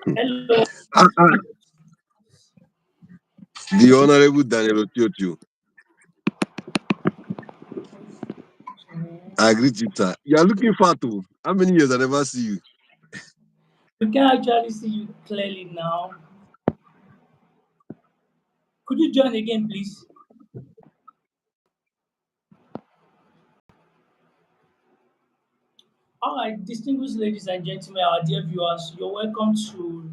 Hello. Ah, ah, the Honorable Daniel Otiotu. I greet you, sir. You are looking fat, too. How many years I never see you? We can actually see you clearly now. Could you join again, please? All right, distinguished ladies and gentlemen, our dear viewers, you're welcome to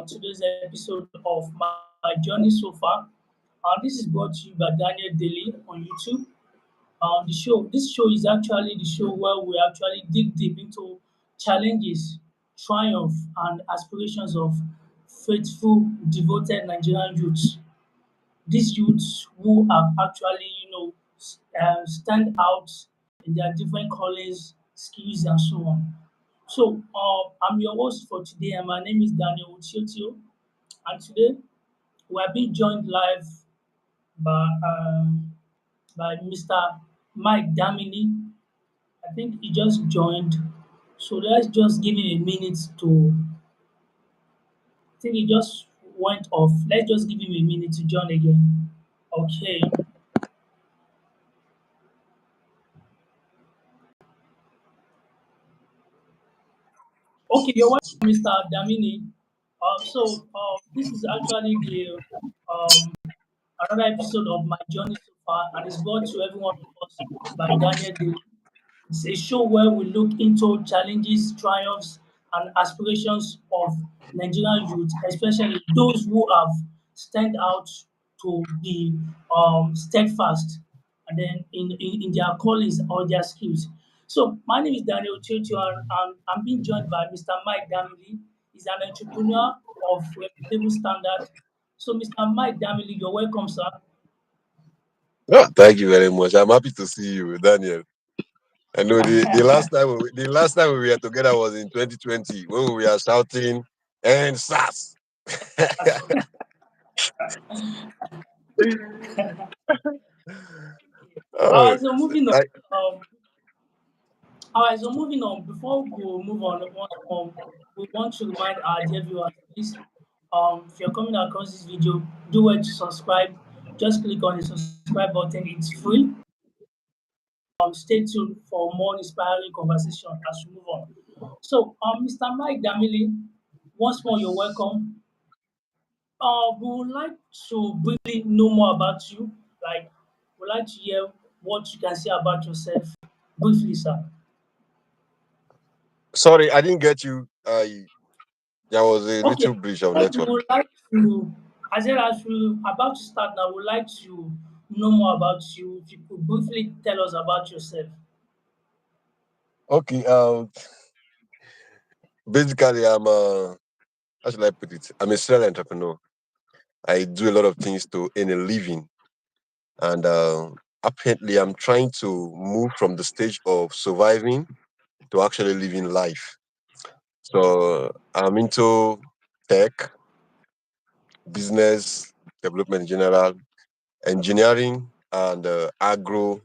today's episode of my journey so far. This is brought to you by Daniel Daly on YouTube. This show is actually the show where we actually dig deep into challenges, triumph, and aspirations of faithful, devoted Nigerian youths. These youths who have actually, stand out in their different callings, skills, and so on. So, I'm your host for today, and my name is Daniel Uchiotio. And today, we are being joined live by by Mr. Mike Damini. I think he just joined. So let's just give him a minute to. I think he just went off. Let's just give him a minute to join again. Okay. Okay, you're welcome, Mr. Damini. This is actually the another episode of my journey so far, and it's brought to everyone of us by Daniel Day. It's a show where we look into challenges, triumphs, and aspirations of Nigerian youth, especially those who have stand out to be steadfast and then in their callings or their skills. So my name is Daniel Chocho and I'm being joined by Mr. Mike Damili. He's an entrepreneur of reputable standard. So Mr. Mike Damili, you're welcome, sir. Ah, thank you very much. I'm happy to see you, Daniel. I know the last time we were together was in 2020 when we were shouting and SAS. All Oh, right, so moving on. like, Um, All right, so moving on, before we move on once more, we want to remind our dear viewers, please, if you're coming across this video, do well to subscribe. Just click on the subscribe button, it's free. Stay tuned for more inspiring conversation as we move on. So, Mr. Mike Damili, once more, you're welcome. We would like to briefly know more about you. Like, we'd like to hear what you can say about yourself briefly, sir. sorry, I didn't get you. There was a Okay, little breach of we network. would like to, as we about to start now, we'd like to know more about you. If you could briefly tell us about yourself. Okay. Basically, how should I put it? I'm a serial entrepreneur. I do a lot of things to earn a living, and apparently, I'm trying to move from the stage of surviving to actually living life. So I'm into tech, business development in general, engineering, and agro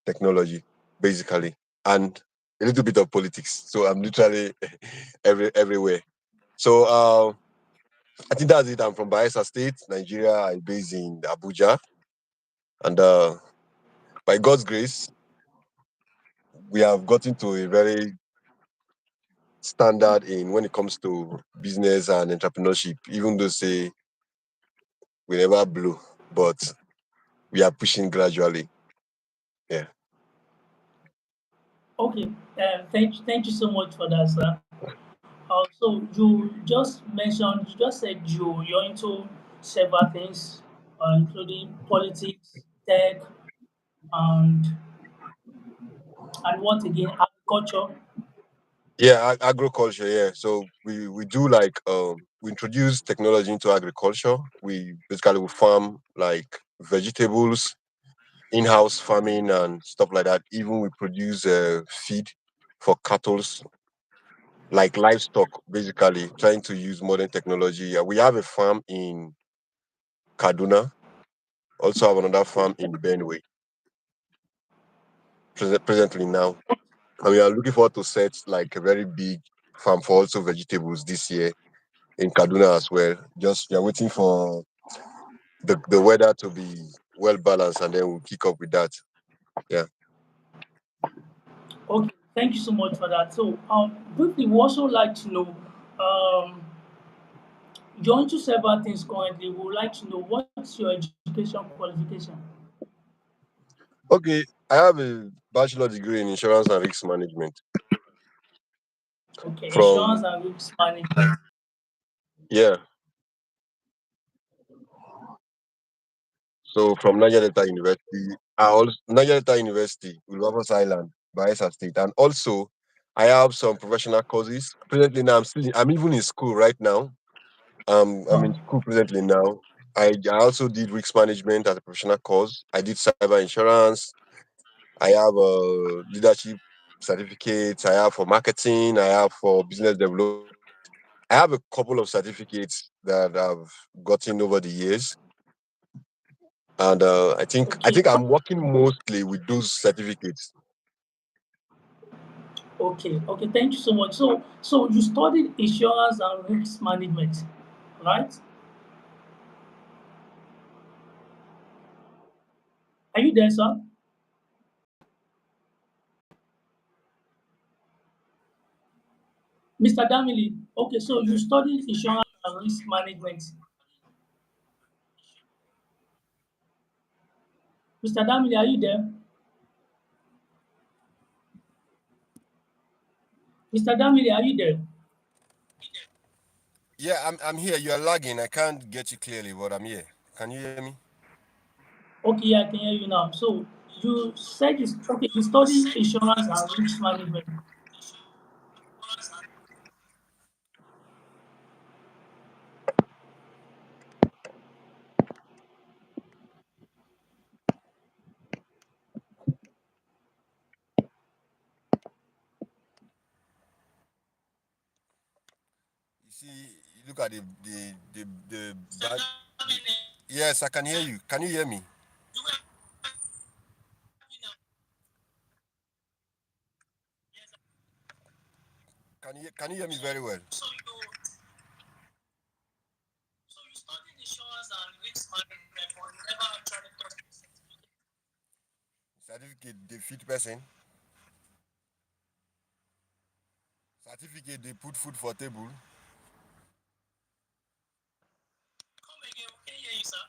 technology, basically, and a little bit of politics. So I'm literally everywhere. So I think that's it. I'm from Bayelsa State, Nigeria. I'm based in Abuja, and by God's grace, we have gotten to a very standard in when it comes to business and entrepreneurship. Even though say we never blew, but we are pushing gradually. Yeah. Okay, thank you so much for that, sir. So you just said you're into several things, including politics, tech, and what again, agriculture. Yeah, agriculture. Yeah, so we do like we introduce technology into agriculture. We basically we farm like vegetables, in-house farming and stuff like that. Even we produce feed for cattle, like livestock. Basically, trying to use modern technology. We have a farm in Kaduna. Also have another farm in Benue. Presently now, and we are looking forward to set like a very big farm for also vegetables this year in Kaduna as well. Just we are waiting for the weather to be well balanced, and then we'll kick up with that. Yeah. Okay, thank you so much for that. So, briefly, we also like to know, um, you're into several things currently. We would like to know what's your education qualification? Okay. I have a bachelor degree in insurance and risk management Okay, insurance from and risk management. yeah. So from Niger Delta University, Niger Delta University, Wilberforce Island, Bayelsa State, and also I have some professional courses. Presently now, I'm even in school right now. I'm in Wow. school presently now. I also did risk management as a professional course. I did cyber insurance. I have leadership certificates. I have for marketing. I have for business development. I have a couple of certificates that I've gotten over the years, and I Okay, think I'm working mostly with those certificates. okay. Thank you so much. So you studied insurance and risk management, right? Are you there, sir? Mr. Damili. Okay, so you Yeah. studied insurance and risk management. Mr. Damili, are you there? Mr. Damili, are you there? Yeah, I'm here. You're lagging. I can't get you clearly, but I'm here. Can you hear me? Okay, yeah, I can hear you now. So you said you studied insurance and risk management. You see, you look at the bad. Yes, I can hear you. Can you hear me? Can you hear me very well? Certificate they feed person. Certificate they put food for table.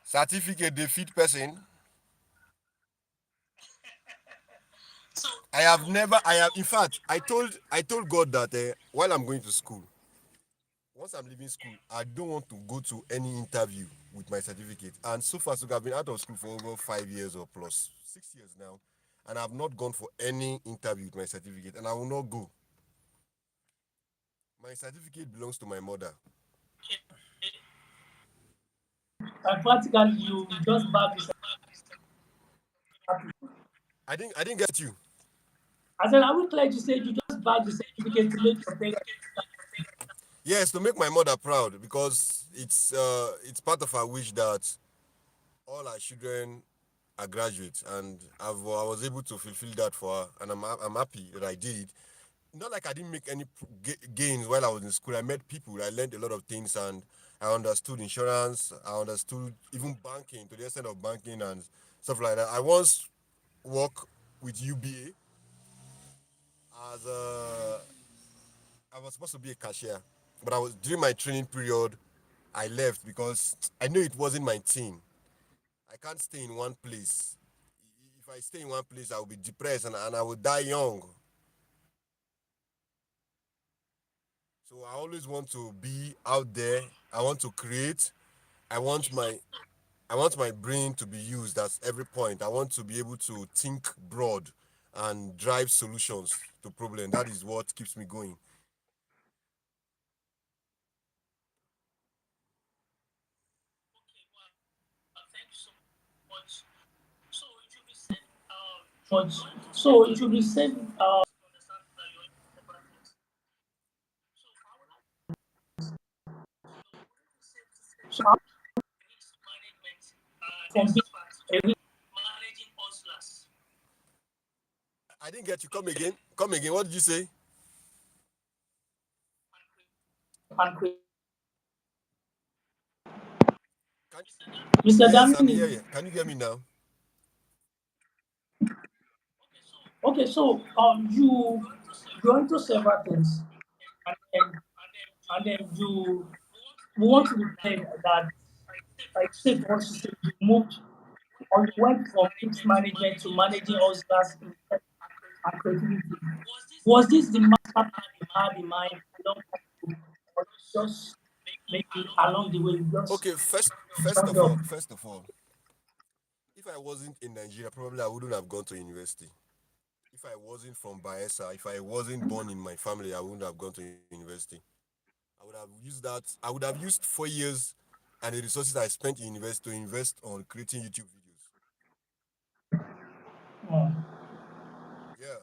Certificate they feed person. I have never. I have. In fact, I told God that while I'm going to school, once I'm leaving school, I don't want to go to any interview with my certificate. And so far, so I've been out of school for over 5 years or plus, 6 years now, and I've not gone for any interview with my certificate, and I will not go. My certificate belongs to my mother. And practically you just bag the certificate. I didn't get you. I said, I would like to say you just bag the certificate to make your parents. Yes, to make my mother proud because it's part of her wish that all our children are graduates, and I was able to fulfill that for her, and I'm happy that I did it. Not like I didn't make any gains while I was in school. I met people, I learned a lot of things, and I understood insurance. I understood even banking to the extent of banking and stuff like that. I once worked with UBA as a I was supposed to be a cashier, but I was during my training period. I left because I knew it wasn't my thing. I can't stay in one place. If I stay in one place, I will be depressed and I will die young. So I always want to be out there. I want to create. I want my I want my brain to be used at every point. I want to be able to think broad and drive solutions to problems. That is what keeps me going. Much. So it will be safe. So how from being a risk I didn't get you. Come again. Come again. What did you say? and Can, Mr. yes, I'm Damini. here. Yeah. Can you hear me now? Okay, so you into several things, and then you want to pretend that, like, say for instance, you moved or you went from risk management to managing Oscars and creativity. Was this the master plan you had in mind a long time ago, or just maybe along the way you just Okay, first turned of up? all, first of all, if I wasn't in Nigeria, probably I wouldn't have gone to university. If I wasn't from Bayelsa, if I wasn't born in my family, I wouldn't have gone to university. I would have used that. I would have used 4 years and the resources I spent in university to invest on creating YouTube videos. Oh, Yeah,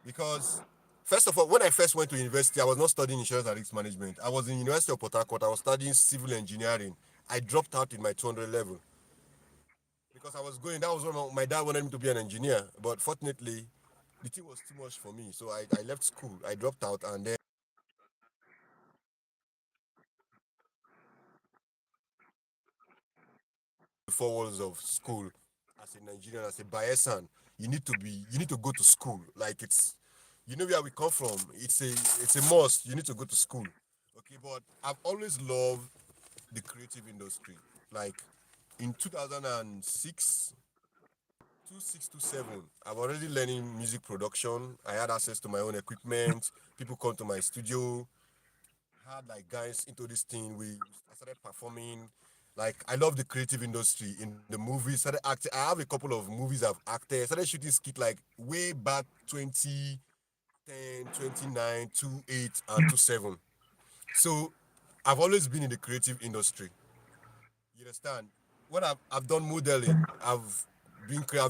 because first of all, when I first went to university, I was not studying insurance and risk management. I was in University of Port Harcourt. I was studying civil engineering. I dropped out in my 200 level because I was going. That was when my dad wanted me to be an engineer, but fortunately, the thing was too much for me. So I left school. I dropped out, and then the four walls of school as a Nigerian, as a Bayesan, you need to go to school. Like it's, you know where we come from. It's a must. You need to go to school. Okay, but I've always loved the creative industry. Like in 2006, 2627, I'm already learning music production. I had access to my own equipment. People come to my studio. Had like guys into this thing. I started performing. Like I love the creative industry in the movies. Started acting. I have a couple of movies I've acted. Started shooting skit like way back 2010, 29, 28, and 27. So I've always been in the creative industry. You understand? What I've done modeling. I've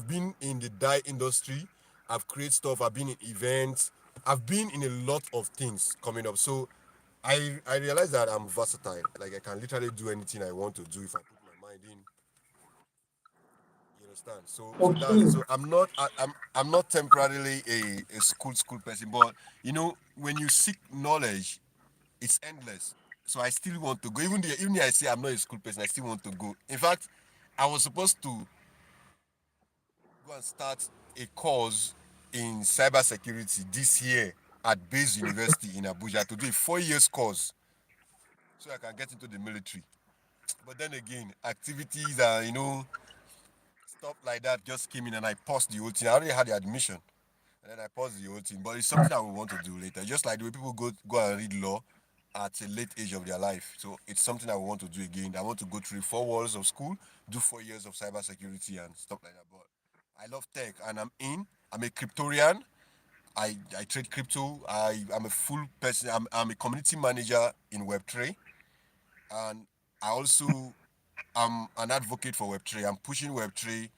been in the dye industry. I've created stuff. I've been in events. I've been in a lot of things coming up. So I realize that I'm versatile. Like I can literally do anything I want to do if I put my mind in. You understand? So that's it. okay, So I'm not temporarily a school person, but you know when you seek knowledge, it's endless. So I still want to go. Even though I say I'm not a school person, I still want to go. In fact, I was supposed to go and start a course in cybersecurity this year at Base University in Abuja to do a 4 years course so I can get into the military. But then again, activities and stuff like that just came in and I paused the whole thing. I already had the admission. And then I paused the whole thing. But it's something I will want to do later. Just like the way people go and read law at a late age of their life. So it's something I will want to do again. I want to go through the four walls of school, do 4 years of cybersecurity and stuff like that. But I love tech and I'm in. I'm a cryptorian. I trade crypto. I'm a full person. I'm a community manager in Web3. And I also am an advocate for Web3. I'm pushing Web3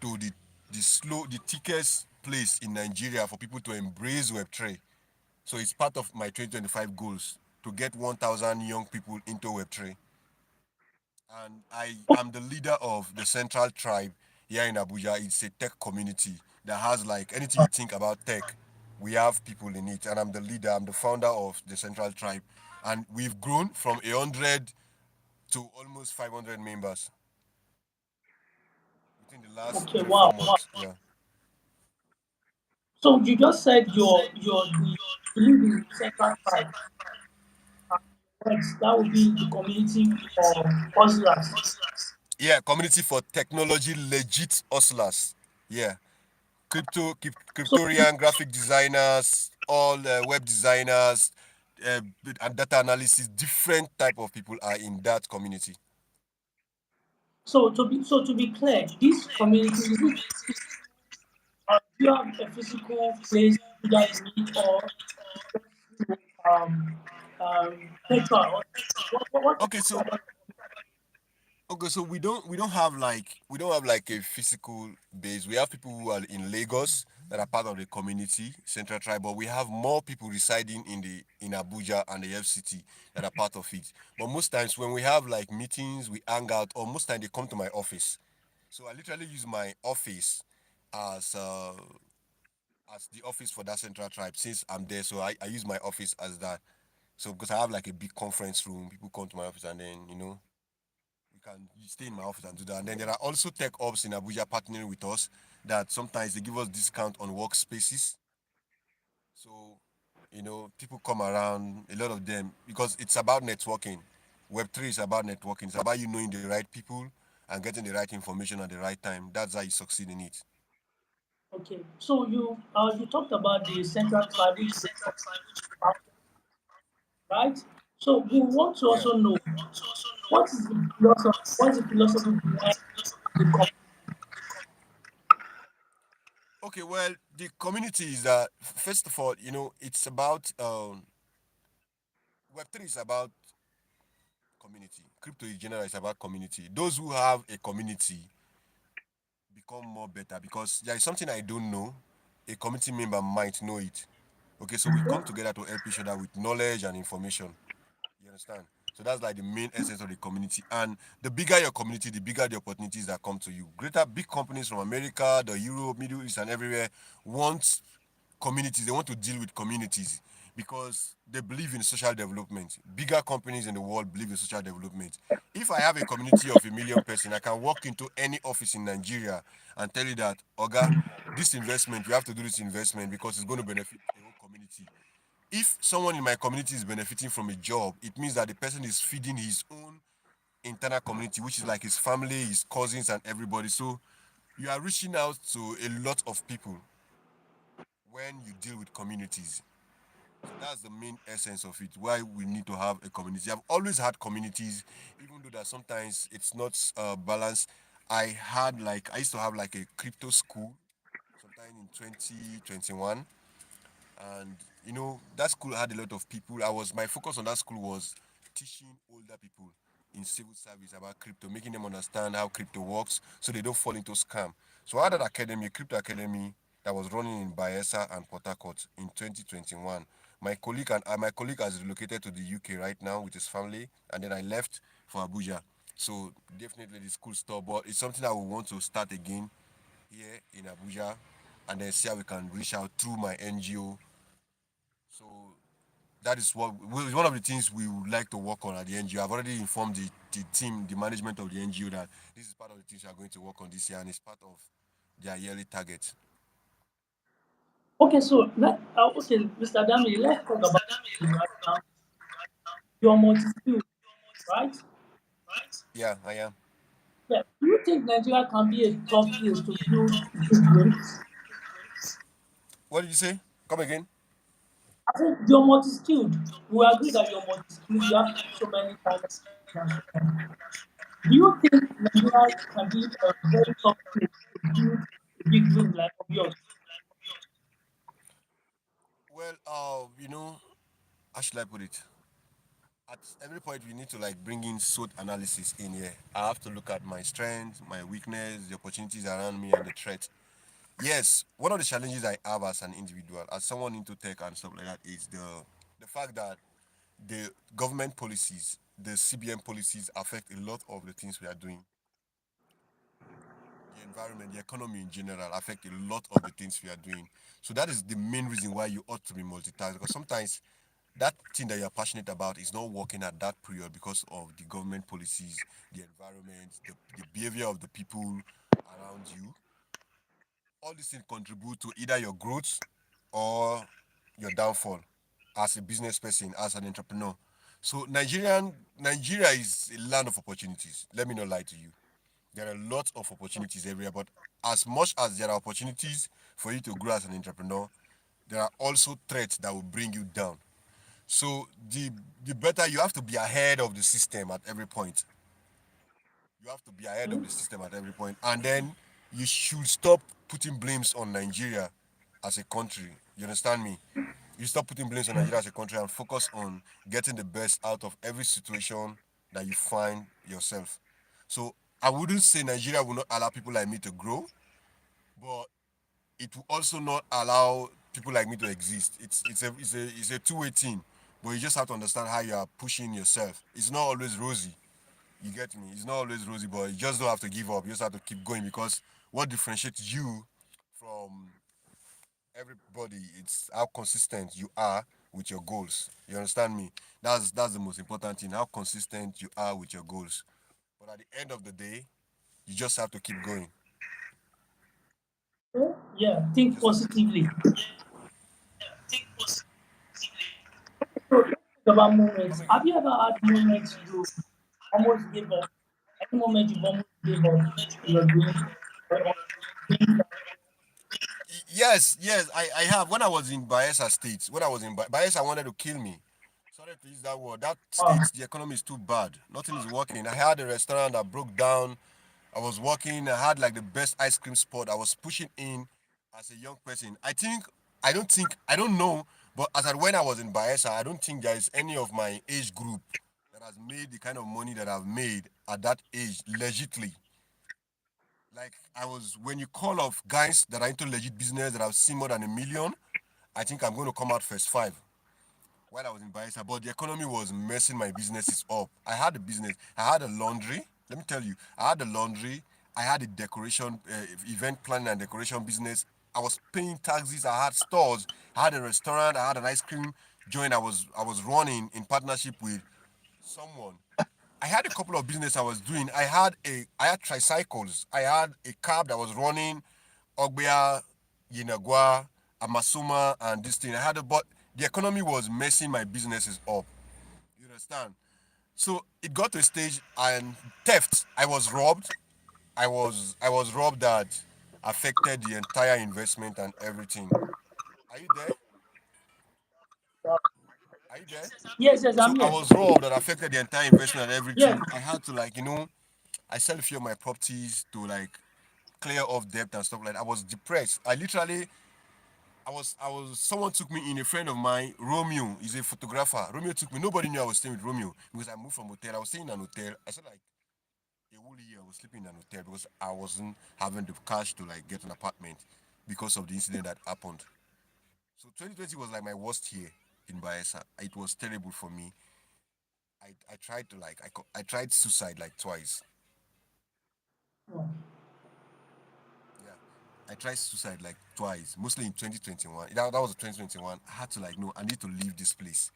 to the thickest place in Nigeria for people to embrace Web3. So it's part of my 2025 goals to get 1,000 young people into Web3. And I am the leader of the Central Tribe here in Abuja. It's a tech community that has like anything you think about tech, we have people in it. And I'm the leader, I'm the founder of the Central Tribe. And we've grown from 100 to almost 500 members within the last okay, three, four wow, wow. months. Yeah. So you just said you live in Central Tribe. Next, that would be the community of hustlers. Yeah, community for technology legit hustlers. Yeah. So Cryptorian graphic designers, all web designers, uh, and data analysis. Different type of people are in that community. to be clear, this community is it do you have a physical place you guys meet, or um virtual, or what's Okay, so about we don't have like a physical base. We have people who are in Lagos that are part of the community, Central Tribe, but we have more people residing in Abuja and the FCT that are part of it. But most times when we have like meetings, we hang out, or most times they come to my office. So I literally use my office as the office for that Central Tribe since I'm there. So I use my office as that. So because I have like a big conference room, people come to my office and then you can stay in my office and do that. And then there are also tech ops in Abuja partnering with us that sometimes they give us discount on workspaces. So, people come around, a lot of them, because it's about networking. Web3 is about networking. It's about you knowing the right people and getting the right information at the right time. That's how you succeed in it. Okay, so you talked about the central tribe, which is right. So we want to Yeah. also know what is the philosophy behind the Okay, well, the community is that, first of all, it's about, Web3 is about community. Crypto in general is about community. Those who have a community become more better because there is something I don't know, a community member might know it. Okay, so we come together to help each other with knowledge and information. You understand? So that's like the main essence of the community. And the bigger your community, the bigger the opportunities that come to you. Greater big companies from America, the Europe, Middle East, and everywhere want communities. They want to deal with communities because they believe in social development. Bigger companies in the world believe in social development. If I have a community of 1 million person, I can walk into any office in Nigeria and tell you that, Oga, this investment, you have to do this investment because it's going to benefit the whole community. If someone in my community is benefiting from a job, it means that the person is feeding his own internal community, which is like his family, his cousins, and everybody. So you are reaching out to a lot of people when you deal with communities. So that's the main essence of it. Why we need to have a community. I've always had communities, even though that sometimes it's not balanced. I used to have like a crypto school sometime in 2021, and that school had a lot of people. My focus on that school was teaching older people in civil service about crypto, making them understand how crypto works so they don't fall into scam. So I had an academy, a crypto academy, that was running in Bayelsa and Port Harcourt in 2021. My colleague has relocated to the UK right now with his family, and then I left for Abuja. So definitely the school stop, but it's something that we want to start again here in Abuja, and then see how we can reach out through my NGO. So that is one of the things we would like to work on at the NGO. I've already informed the team, the management of the NGO, that this is part of the things we are going to work on this year, and it's part of their yearly target. Okay, so Mr. Dami, let's talk about you right now. You're multi-skilled, right? Yeah, I am. Yeah. Do you think Nigeria can be a top place to build big dreams? What did you say? Come again. I think you're multi-skilled. We agree that you're multi-skilled. You have so many talents and so on. Do you think Nigeria can be a very top place to build a big dream like of yours? Well, how should I put it? At every point, we need to like bring in SWOT analysis in here. I have to look at my strengths, my weakness, the opportunities around me, and the threat. Yes, one of the challenges I have as an individual, as someone into tech and stuff like that, is the fact that the government policies, the CBN policies, affect a lot of the things we are doing. The environment, the economy in general, affect a lot of the things we are doing. So that is the main reason why you ought to be multitask, because sometimes that thing that you're passionate about is not working at that period because of the government policies, the environment, the behavior of the people around you. All these things contribute to either your growth or your downfall as a business person, as an entrepreneur. So Nigeria is a land of opportunities. Let me not lie to you. There are lots of opportunities everywhere, but as much as there are opportunities for you to grow as an entrepreneur, there are also threats that will bring you down. So the better, you have to be ahead of the system at every point. You have to be ahead of the system at every point, and then you should stop putting blames on Nigeria as a country. You understand me? You stop putting blames on Nigeria as a country and focus on getting the best out of every situation that you find yourself. So I wouldn't say Nigeria will not allow people like me to grow, but it will also not allow people like me to exist. It's a two-way thing, but you just have to understand how you are pushing yourself. It's not always rosy. You get me? It's not always rosy, but you just don't have to give up. You just have to keep going, because what differentiates you from everybody, it's how consistent you are with your goals. You understand me? That's the most important thing. How consistent you are with your goals. But at the end of the day, you just have to keep going. Yeah, You think just have to keep positively. So let's talk about moments. come again. Have you ever had moments you almost gave up? Any moment you've almost gave up your dream or dreams? Yes, yes, I have. When I was in Bayelsa State, when I was in Bayelsa, wanted to kill me. Sorry to use that word. That Ah, state, the economy is too bad. Nothing is working. I had a restaurant that broke down. I was working. I had like the best ice cream spot. I was pushing in as a young person. I don't know, but as at when I was in Bayelsa, I don't think there is any of my age group that has made the kind of money that I've made at that age legitly. Like I was, when you call off guys that are into legit business that have seen more than a million, I think I'm going to come out first five while I was in Bayelsa. But the economy was messing my businesses up. I had a business. I had a laundry. Let me tell you, I had a laundry. I had a decoration, event planning and decoration business. I was paying taxes. I had stores. I had a restaurant. I had an ice cream joint. I was running in partnership with someone. I had a couple of business I was doing. I had tricycles. I had a cab that was running Ogbea, Yinagwa, Amasuma, and this thing. But the economy was messing my businesses up. You understand? So it got to a stage and theft. I was robbed. I was robbed that affected the entire investment and everything. Are you there? Are you there? yes, yes, So I'm I here. was robbed that affected the entire investment and Yes. everything. I had to I sell a few of my properties to clear off debt and stuff like that. I was depressed. Someone took me in, a friend of mine, Romeo, is a photographer. Romeo took me. Nobody knew I was staying with Romeo because I moved from hotel. I was staying in an hotel. I said like a whole year I was sleeping in an hotel because I wasn't having the cash to get an apartment because of the incident that happened. So 2020 was like my worst year in Bayelsa. It was terrible for me. I tried to I tried suicide like twice. Oh, Yeah. I tried suicide like twice, mostly in 2021. That was 2021. I had to no, I need to leave this place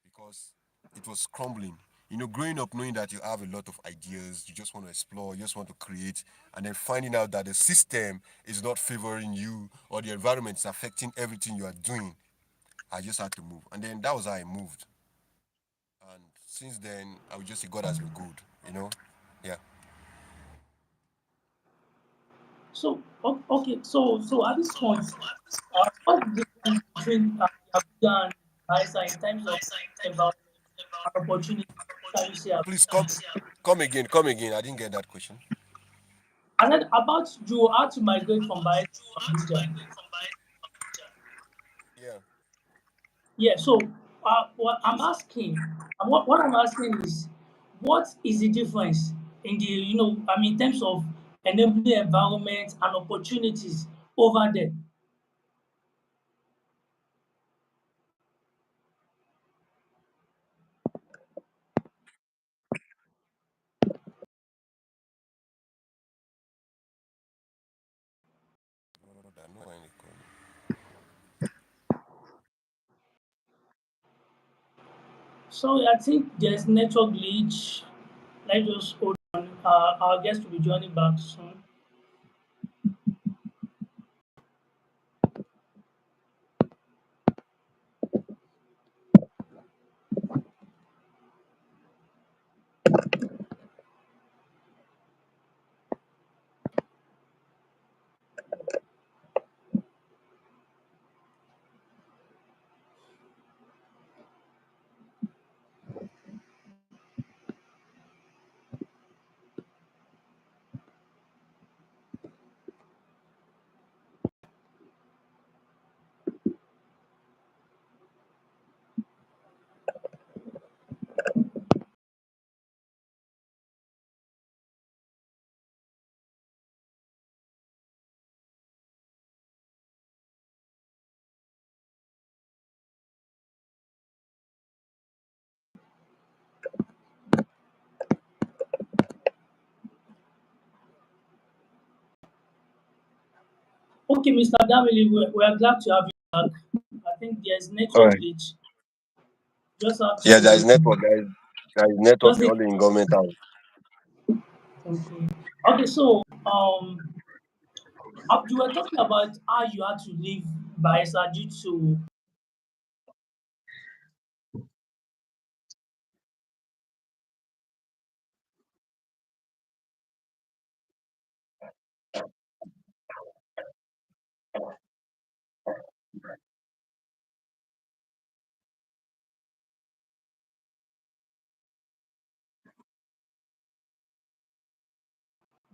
because it was crumbling. Growing up knowing that you have a lot of ideas, you just want to explore, you just want to create, and then finding out that the system is not favoring you or the environment is affecting everything you are doing. I just had to move. And then that was how I moved. And since then, I would just say God has been good, you know? Yeah. so okay, so at this point, what's the difference between Abuja and Isa in terms of environment and opportunity? Can you say? Please come again. I didn't get that question. I said about you had to migrate from Bayelsa to Abuja. Yeah. Yeah, so what I'm asking, what I'm asking is, what is the difference in the, I mean, in terms of enabling environment and opportunities over there? So I think there's network glitch. Let's just hold on. Our guest will be joining back soon. Okay, Mr. Damili, we are glad to have you back. I think there's All network right. glitch. Just have Yeah, there is to network. There is network just need. only in government house. Okay. Okay. So you were talking about how you had to leave Bayelsa due to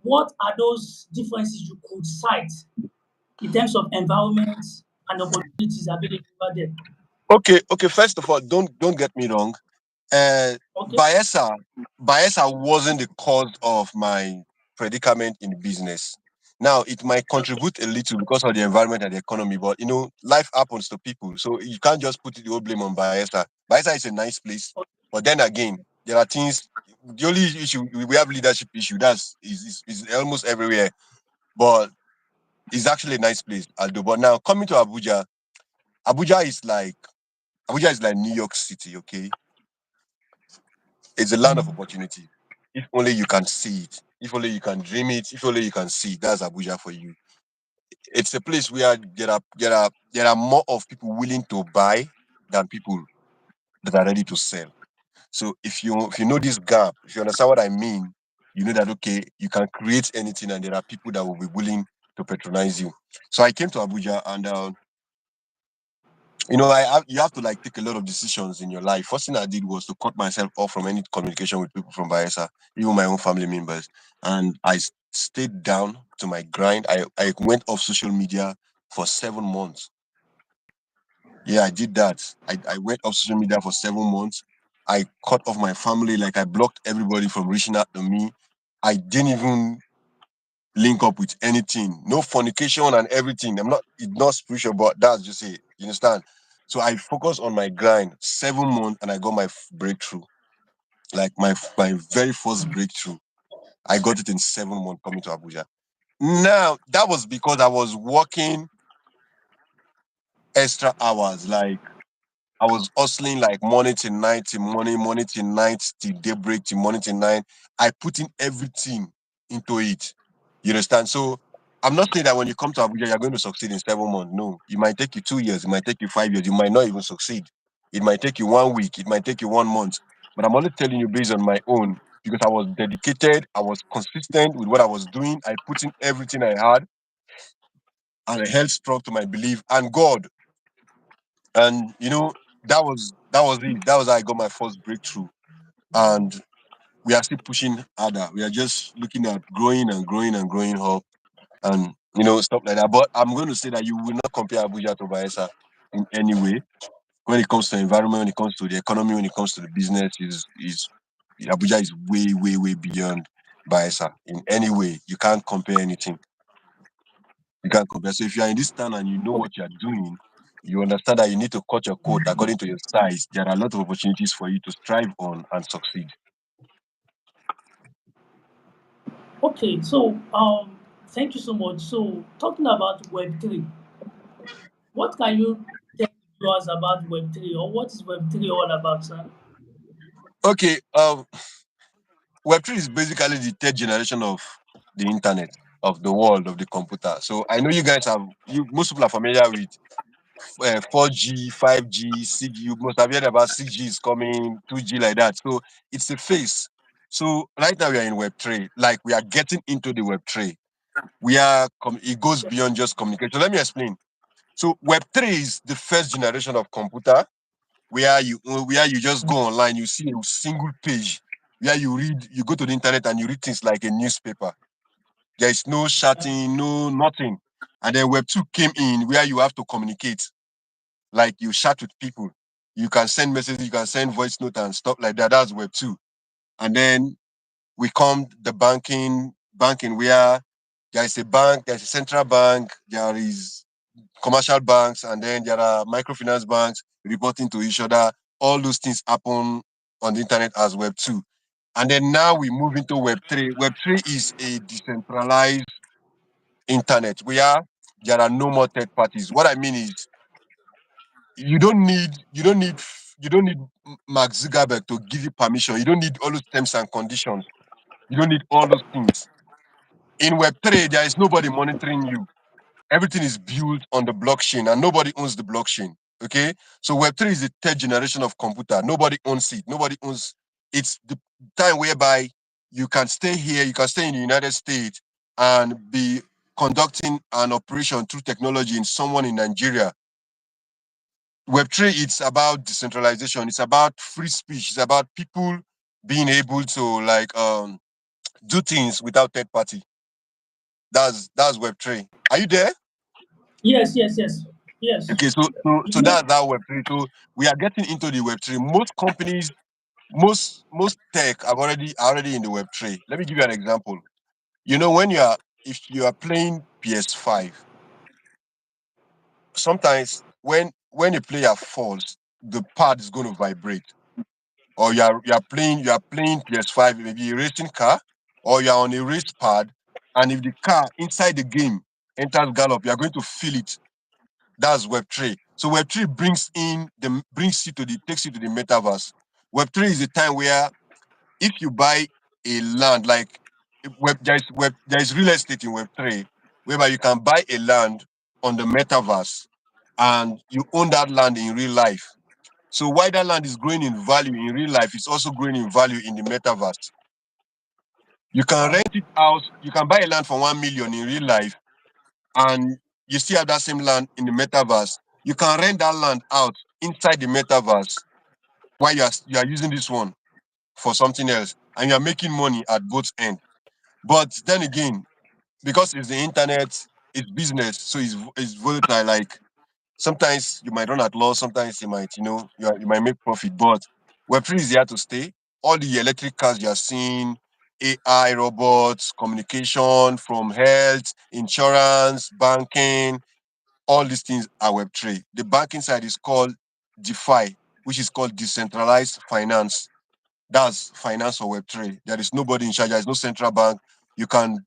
what are those differences you could cite in terms of environment and opportunities available over there? Okay. First of all, don't get me wrong. Uh, Okay. Bayesa, Bayesa wasn't the cause of my predicament in business. Now, it might contribute a little because of the environment and the economy, but life happens to people, so you can't just put the whole blame on Bayesa. Bayesa is a nice place, but then again, there are things. The only issue we have leadership issue. Is almost everywhere, but it's actually a nice place. Aldo, but now coming to Abuja, Abuja is like Abuja is like New York City. Okay, it's a land of opportunity. If only you can see it. If only you can dream it. If only you can see it. That's Abuja for you. It's a place where there are more of people willing to buy than people that are ready to sell. So if you know this gap, if you understand what I mean, you know that okay, you can create anything, and there are people that will be willing to patronize you. So I came to Abuja, and you have to like take a lot of decisions in your life. First thing I did was to cut myself off from any communication with people from Bayelsa, even my own family members. And stayed down to my grind. I went off social media for 7 months. Yeah, I did that. I went off social media for 7 months. I cut off my family, like I blocked everybody from reaching out to me. I didn't even link up with anything. No fornication and everything. It's not spiritual, but that's just it. You understand? So I focused on my grind 7 months, and I got my breakthrough. Like my very first breakthrough. I got it in 7 months coming to Abuja. Now that was because I was working extra hours. Like I was hustling like morning till night till morning, morning till night till daybreak till morning till night. I put in everything into it. You understand? So I'm not saying that when you come to Abuja, you're going to succeed in 7 months. No, it might take you 2 years, it might take you 5 years, you might not even succeed. It might take you 1 week, it might take you 1 month. But I'm only telling you based on my own because I was dedicated, I was consistent with what I was doing. I put in everything I had, and I held strong to my belief and God. And that was it. That was how I got my first breakthrough. And we are still pushing harder. We are just looking at growing and growing and growing up, and stuff like that. But I'm going to say that you will not compare Abuja to Bayelsa in any way. When it comes to environment, when it comes to the economy, when it comes to the business, is Abuja is way, way, way beyond Bayelsa in any way. You can't compare anything. You can't compare. So if you are in this town and you know what you are doing, you understand that you need to cut your coat according to your size. There are a lot of opportunities for you to strive on and succeed. Okay. So thank you so much. So talking about Web3, what can you tell us about Web3, or what is Web3 all about, sir? Okay, Web3 is basically the third generation of the internet, of the world, of the computer. So I know you guys most people are familiar with 4G, 5G, 6G. You must have heard about 6G is coming, 2G like that. So it's a phase. So right now we are in Web3, like we are getting into the Web3. It goes beyond just communication. Let me explain. So Web3 is the first generation of computer where you just go online, you see a single page where you go to the internet and you read things like a newspaper. There is no chatting, no nothing. And then Web2 came in where you have to communicate, like you chat with people. You can send messages, you can send voice note and stuff like that. That's Web2. And then we come the banking where there is a bank, there's a central bank, there is commercial banks, and then there are microfinance banks reporting to each other. All those things happen on the internet as Web2. And then now we move into Web3. Web3 is a decentralized internet where there are no more third parties. What I mean is you don't need Mark Zuckerberg to give you permission. You don't need all those terms and conditions. You don't need all those things. In Web3, there is nobody monitoring you. Everything is built on the blockchain and nobody owns the blockchain. Okay. So Web3 is the third generation of computer. Nobody owns it. Nobody owns it's the time whereby you can stay here, you can stay in the United States and be conducting an operation through technology in someone in Nigeria. Web3, it's about decentralization, it's about free speech, it's about people being able to do things without third party. That's Web3. Are you there? Yes, yes, yes, yes. Okay, so You know, that's our Web3. So we are getting into the Web3. Most companies, most tech are already in the Web3. Let me give you an example. You know, if you are playing PS5, sometimes when a player falls, the pad is going to vibrate. Or you are playing PS5, maybe a racing car, or you are on a race pad, and if the car inside the game enters gallop, you are going to feel it. That's Web3. So Web3 brings you to the takes you to the metaverse. Web3 is a time where if you buy a land, like there is real estate in Web3, whereby you can buy a land on the metaverse and you own that land in real life. So why that land is growing in value in real life, it's also growing in value in the metaverse. You can wow. rent it out. You can buy a land for 1 million in real life, and you still have that same land in the metaverse. You can rent that land out inside the metaverse while you are using this one for something else, and you are making money at both ends. But then again, because it's the internet, it's business, so it's volatile. Like sometimes you might run at loss, sometimes you might make profit, but Web3 is here to stay. All the electric cars you are seeing, AI, robots, communication from health, insurance, banking, all these things are Web3. The banking side is called DeFi, which is called decentralized finance. That's finance or Web3. There is nobody in charge. There is no central bank. You can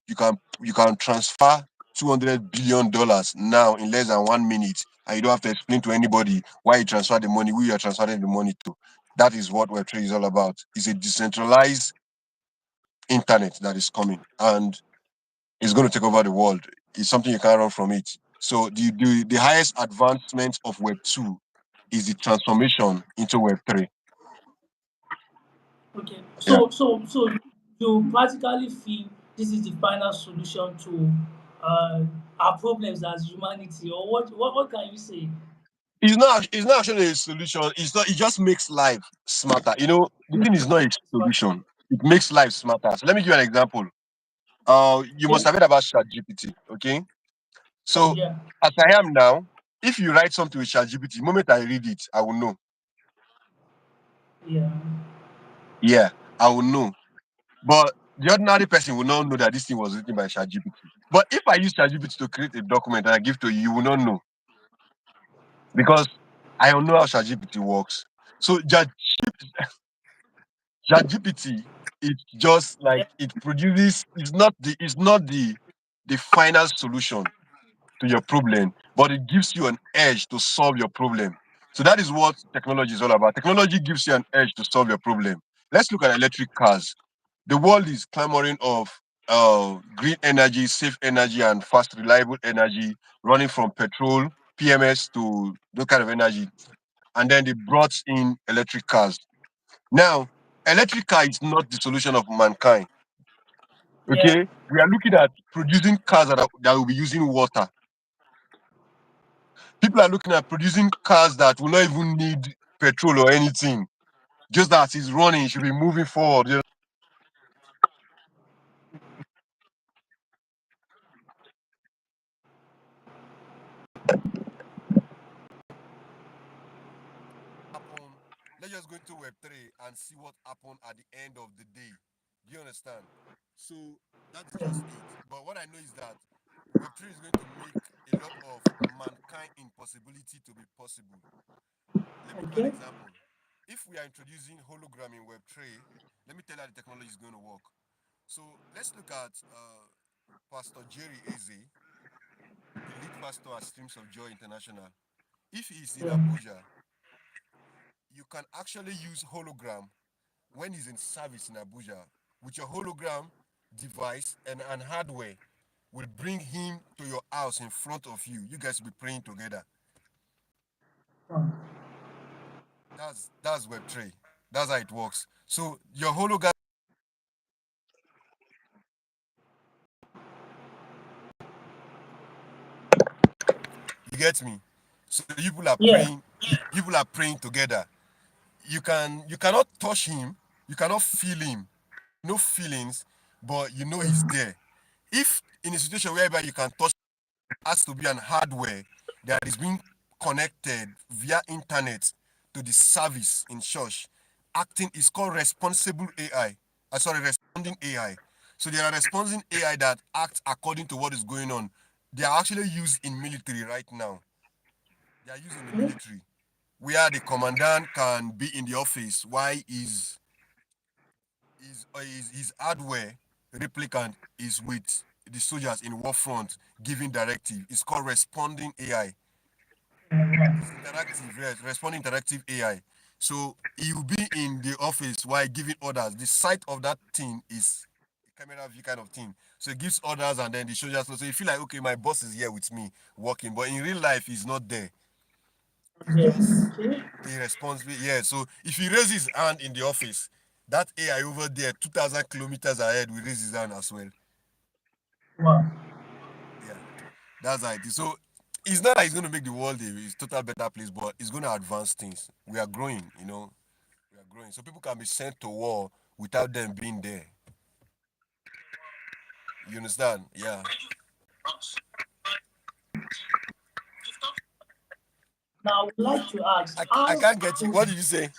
transfer $200 billion now in less than 1 minute, and you don't have to explain to anybody why you transfer the money, who you are transferring the money to. That is what Web3 is all about. It's a decentralized internet that is coming, and it's going to take over the world. It's something you can't run from it. So the highest advancement of Web2 is the transformation into Web3. Okay. Yeah. So you practically feel this is the final solution to our problems as humanity, or what can you say? It's not actually a solution. It's not. It just makes life smarter. The thing is not a solution. It makes life smarter. So let me give you an example. You must Okay. have heard about ChatGPT. Okay. Oh So yeah. as I am now, if you write something with ChatGPT, the moment I read it, I will know. Yeah. Yeah, I will know. But the ordinary person will not know that this thing was written by ChatGPT. But if I use ChatGPT to create a document and I give to you, you will not know because I don't know how ChatGPT works. So ChatGPT, it's just Yeah. like it produces. It's not the final solution to your problem, but it gives you an edge to solve your problem. So that is what technology is all about. Technology gives you an edge to solve your problem. Let's look at electric cars. The world is clamoring of green energy, safe energy, and fast, reliable energy, running from petrol, PMS to those kind of energy. And then they brought in electric cars. Now, electric car is not the solution of mankind. Yeah. Okay, we are looking at producing cars that will be using water. People are looking at producing cars that will not even need petrol or anything. Just that it's running, it should be moving forward. Happen. Let's just go into Web3 and see what happened at the end of the day. Do you understand? So that is just it. But what I know is that Web3 is going to make a lot of mankind impossibility to be possible. Let me give an Okay. example. If we are introducing hologram in Web3, let me tell you how the technology is going to work. So let's look at Pastor Jerry Eze, the lead pastor at Streams of Joy International. If he is in Yeah. Abuja, you can actually use hologram when he's in service in Abuja with your hologram device and hardware will bring him to your house in front of you. You guys will be praying together. Wow. That's Web3. That's how it works. So your hologram, you get me? So Yeah. you people are praying together. You cannot touch him, you cannot feel him, no feelings, but you know he's there. If in a situation whereby you can touch, has to be an hardware that is being connected via internet to the service in church. Acting is called responsible AI. Sorry, responding AI. So there are responding AI that act according to what is going on. They are actually used in military right now. They are used in the Okay. military, where the commandant can be in the office while his hardware replicant is with the soldiers in war front giving directive. It's called responding AI. It's Wow. interactive, yes, responding interactive AI. So he will be in the office while giving orders. The site of that thing is a camera view kind of thing. So he gives orders and then the soldiers. So you feel like, okay, my boss is here with me working, but in real life, he's not there. It's Yeah. just Okay. a responsible. Yeah. So if he raises his hand in the office, that AI over there, 2,000 kilometers ahead, will raise his hand as well. Wow. Yeah. That's how it is. So it's not that it's going to make the world a total better place, but it's going to advance things. We are growing, we are growing. So people can be sent to war without them being there. You understand? Yeah. Now, I would like to ask, I how can't get you. do What did you say?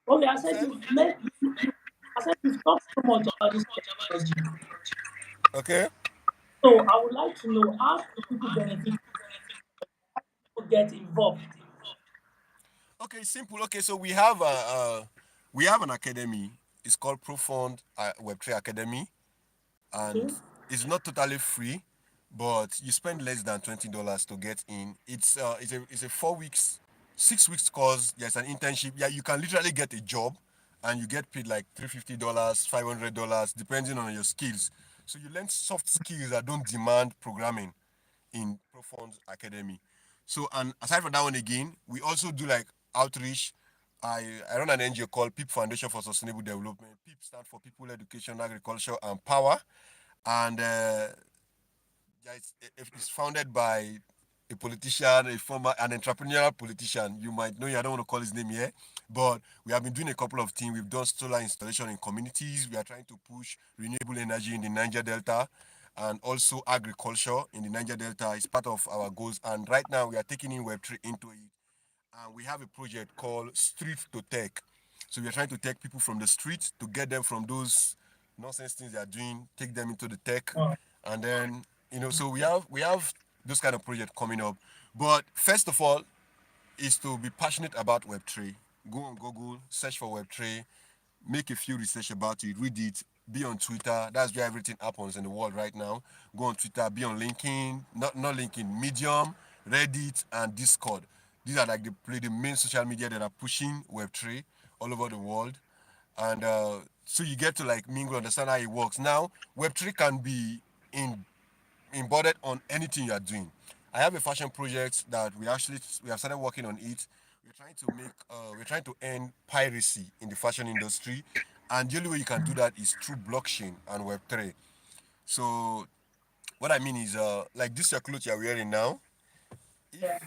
okay, I You said said? I said you've talked so much about this technology. Okay. So I would like to know how do people benefit or get involved? Okay, simple. Okay, so we have an academy. It's called Profound Web3 Academy, and Okay. it's not totally free, but you spend less than $20 to get in. It's a 4 weeks, 6 weeks course. There's an internship. Yeah, you can literally get a job, and you get paid like $350, $500, depending on your skills. So you learn soft skills that don't demand programming in Profound Academy. So, and aside from that one again, we also do like outreach. I run an NGO called PEEP Foundation for Sustainable Development. PEEP stands for People, Education, Agriculture, and Power. And yeah, it's founded by a politician, an entrepreneurial politician. You might know, I don't want to call his name here, but we have been doing a couple of things. We've done solar installation in communities. We are trying to push renewable energy in the Niger Delta and also agriculture in the Niger Delta is part of our goals. And right now we are taking in Web3 into it. And we have a project called Street to Tech. So we are trying to take people from the street to get them from those nonsense things they are doing, take them into the tech, Wow. and then so we have those kind of project coming up. But first of all, is to be passionate about Web3. Go on Google, search for Web3, make a few research about it, read it, be on Twitter. That's where everything happens in the world right now. Go on Twitter, be on LinkedIn, not LinkedIn, Medium, Reddit, and Discord. These are like the main social media that are pushing Web3 all over the world. And so you get to like mingle, understand how it works. Now, Web3 can be in embodied on anything you are doing. I have a fashion project that we have started working on it. We're trying to end piracy in the fashion industry, and the only way you can do that is through blockchain and Web3. So what I mean is, like this your clothes you're wearing now. If Yeah.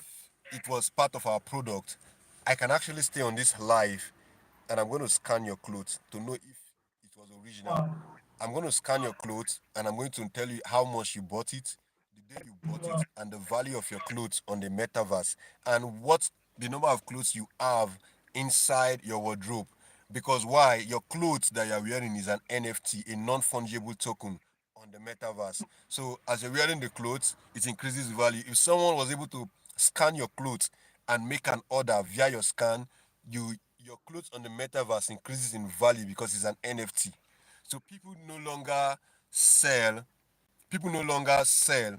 it was part of our product, I can actually stay on this live, and I'm going to scan your clothes to know if it was original. Wow. I'm going to scan your clothes and I'm going to tell you how much you bought it, the day you bought Wow. it, and the value of your clothes on the metaverse, and what the number of clothes you have inside your wardrobe. Because why? Your clothes that you're wearing is an NFT, a non fungible token on the metaverse. So as you're wearing the clothes, it increases value. If someone was able to scan your clothes and make an order via your scan, your clothes on the metaverse increases in value because it's an NFT. So sell, people no longer sell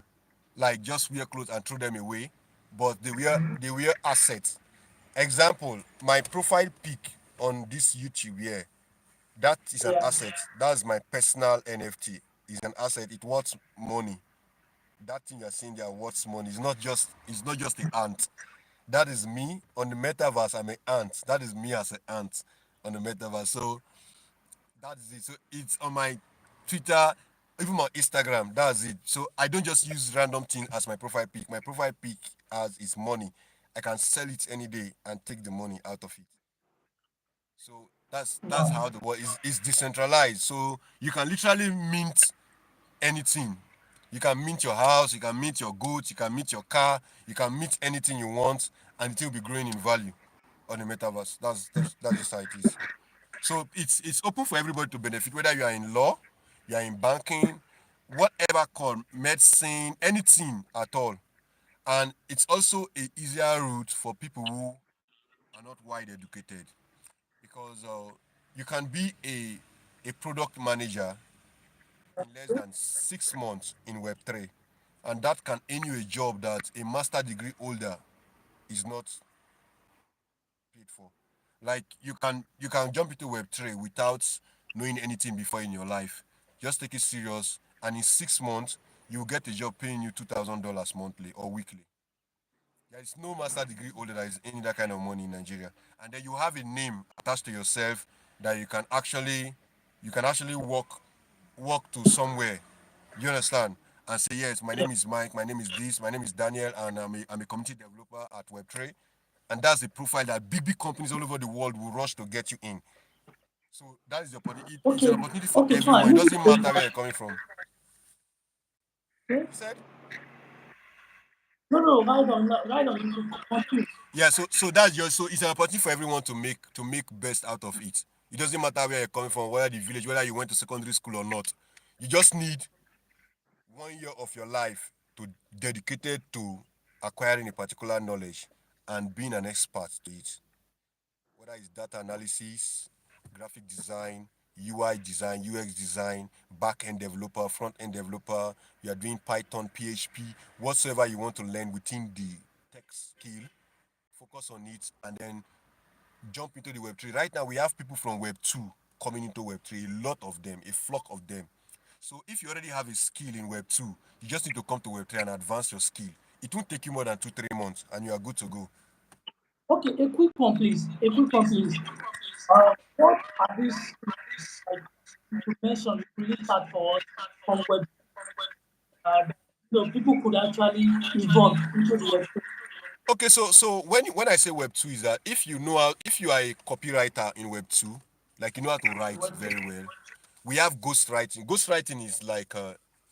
like just wear clothes and throw them away, but they wear assets. Example, my profile pic on this YouTube here, that is an Yeah. asset. That's my personal NFT. It's an asset. It worth money. That thing you're seeing there worth money. It's not just an ant. That is me on the metaverse. I'm an ant. That is me as an ant on the metaverse. So that is it. So it's on my Twitter, even my Instagram. That's it. So I don't just use random thing as my profile pic. My profile pic as is money. I can sell it any day and take the money out of it. So that's Wow. how the world is decentralized. So you can literally mint anything. You can mint your house, you can mint your goods, you can mint your car, you can mint anything you want, and it will be growing in value on the metaverse. That's just how it is. So it's open for everybody to benefit, whether you are in law, you are in banking, whatever called medicine, anything at all. And it's also a easier route for people who are not wide educated because you can be a product manager in less than 6 months in Web3, and that can earn you a job that a master degree holder is not paid for. Like you can jump into Web3 without knowing anything before in your life. Just take it serious, and in 6 months you will get a job paying you $2,000 monthly or weekly. There is no master degree holder that is earning that kind of money in Nigeria, and then you have a name attached to yourself that you can actually walk to somewhere. You understand? And say, yes, my Yeah. name is Mike, my name is this, my name is Daniel, and I'm a community developer at Web3. And that's the profile that big companies all over the world will rush to get you in. So that is the opportunity. It's an Okay. opportunity for Okay, fine. everyone. It Moving doesn't going matter where back. you're coming from. Okay. You said? No, no, right on, right on. You could continue. Yeah, so it's an opportunity for everyone to make best out of it. It doesn't matter where you're coming from, whether the village, whether you went to secondary school or not. You just need 1 year of your life to dedicated to acquiring a particular knowledge and being an expert to it. Whether it's data analysis, graphic design, UI design, UX design, back end developer, front end developer, you are doing Python, PHP, whatsoever you want to learn within the tech skill, focus on it, and then jump into the Web3. Right now, we have people from Web2 coming into Web3, a lot of them, a flock of them. So if you already have a skill in Web2, you just need to come to Web3 and advance your skill. It won't take you more than 2, 3 months, and you are good to go. Okay, a quick one, please. A quick one, please. What are these like you mentioned you list out for us from web that people could actually evolve into the web Okay, so when I say Web2 is that if you are a copywriter in Web2, like you know how to write web very well, we have ghostwriting. Ghostwriting is like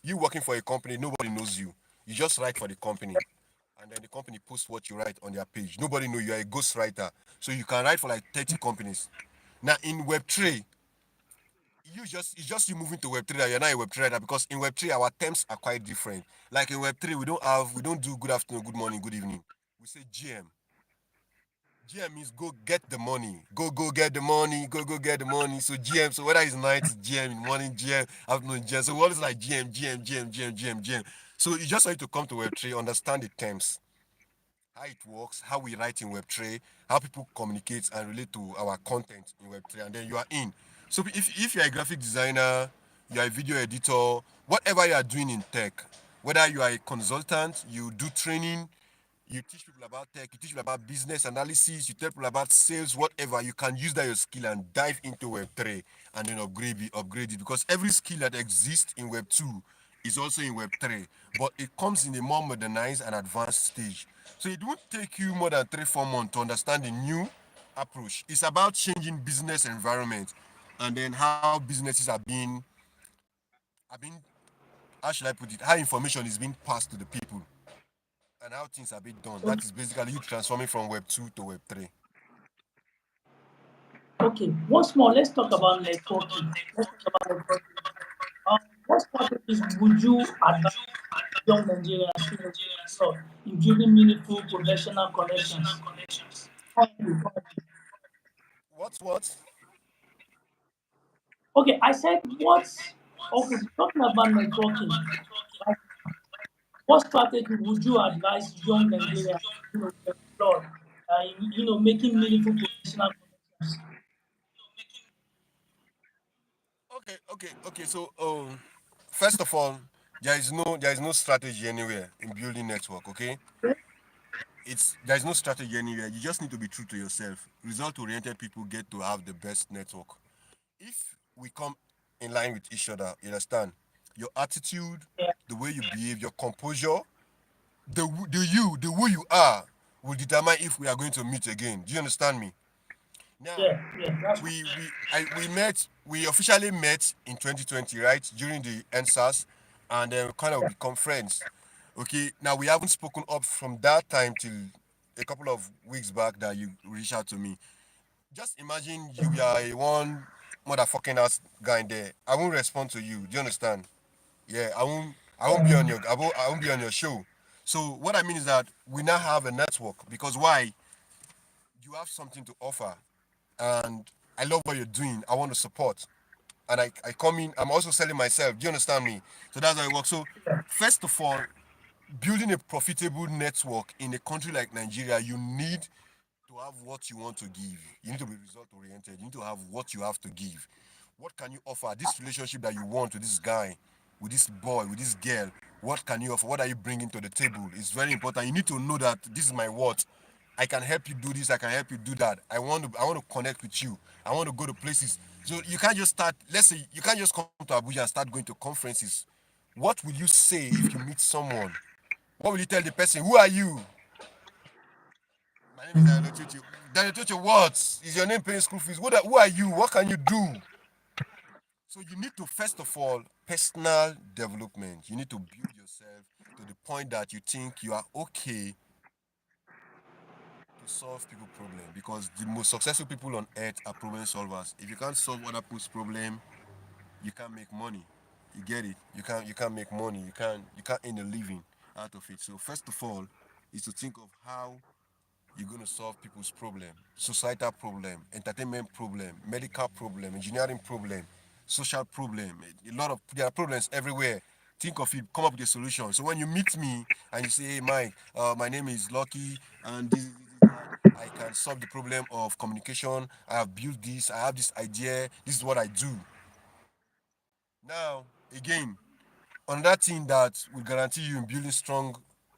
you working for a company, nobody knows you. You just write for the company, and then the company posts what you write on their page. Nobody know you are a ghostwriter, so you can write for like 30 companies. Now in Web3, it's just you moving to Web3 that you're not a Web3 writer because in Web3 our terms are quite different. Like in Web3 we don't do good afternoon, good morning, good evening. We say GM. GM means go get the money. Go get the money. Go get the money. So GM. So whether it's night, it's GM. In morning, GM. Afternoon, GM. So what is like GM. So you just need to come to Web3, understand the terms, how it works, how we write in Web3, how people communicate and relate to our content in Web3, and then you are in. So if you're a graphic designer, you're a video editor, whatever you are doing in tech, whether you are a consultant, you do training, you teach people about tech, you teach people about business analysis, you tell people about sales, whatever, you can use that your skill and dive into Web3 and then upgrade it because every skill that exists in Web2 is also in Web3, but it comes in a more modernized and advanced stage. So it won't take you more than 3 4 months to understand the new approach. It's about changing business environment and then how businesses are being how should I put it, how information is being passed to the people and how things are being done. okay. That is basically you transforming from Web2 to Web3. Okay, once more, let's talk about networking. Let's talk about networking. What strategies would you advise young Nigerians to explore in building meaningful professional connections? Currently? What? Okay, I said what's okay, talking about networking. Like, what strategy would you advise young Nigerians to explore? making meaningful professional connections. Okay. So, first of all, there is no strategy anywhere in building network. Okay, there is no strategy anywhere. You just need to be true to yourself. Result-oriented people get to have the best network. If we come in line with each other, you understand? Your attitude, Yeah, the way you behave, your composure, the who you are will determine if we are going to meet again. Do you understand me? Now, yeah, that's we officially met in 2020, right, during the NSAS, and then we kind of yeah, become friends. Okay, now we haven't spoken up from that time till a couple of weeks back that you reached out to me. Just imagine you are a one motherfucking ass guy in there. I won't respond to you. Do you understand? Yeah, I won't be on um, I won't be on your show. So what I mean is that we now have a network because why? You have something to offer, and I love what you're doing. I want to support, and I come in. I'm also selling myself. Do you understand me? So that's how it works. So yeah, first of all, building a profitable network in a country like Nigeria, you need to have what you want to give. You need to be result oriented. You need to have what you have to give. What can you offer? This relationship that you want with this guy, with this boy, with this girl, what can you offer? What are you bringing to the table? It's very important. You need to know that this is my what. I can help you do this. I can help you do that. I want to connect with you. I want to go to places. So you can't just start. Let's say you can't just come to Abuja and start going to conferences. What will you say if you meet someone? What will you tell the person? Who are you? My name is Daniel Ochocho. Daniel Ochocho, what? Is your name paying school fees? Who are you? What can you do? So you need to, first of all, personal development. You need to build yourself to the point that you think you are okay to solve people problem because the most successful people on earth are problem solvers. If you can't solve other people's problem, you can't make money. You get it? You can't make money. You can't earn a living out of it. So first of all, is to think of how you're going to solve people's problem, societal problem, entertainment problem, medical problem, engineering problem, social problem. A lot of there are problems everywhere. Think of it, come up with a solution. So when you meet me and you say, "Hey, Mike, my name is Lucky, and this, that, I can solve the problem of communication. I have built this. I have this idea. This is what I do." Now, again, another thing that will guarantee you in building strong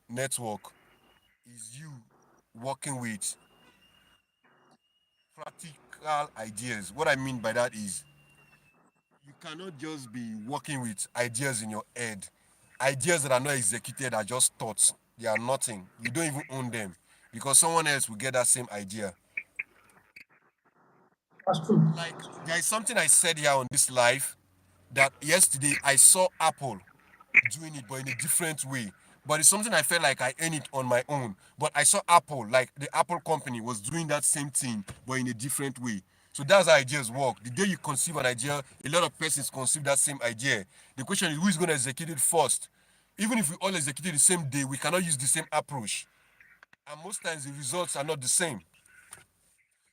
network is you working with practical ideas. What I mean by that is you cannot just be working with ideas in your head. Ideas that are not executed are just thoughts. They are nothing. You don't even own them because someone else will get that same idea. that's true. Like there is something I said here on this live that yesterday I saw Apple doing it, but in a different way. But it's something I felt like I earned it on my own. But I saw Apple, like the Apple company, was doing that same thing, but in a different way. So that's how ideas work. The day you conceive an idea, a lot of persons conceive that same idea. The question is who is going to execute it first? Even if we all execute it the same day, we cannot use the same approach. And most times the results are not the same.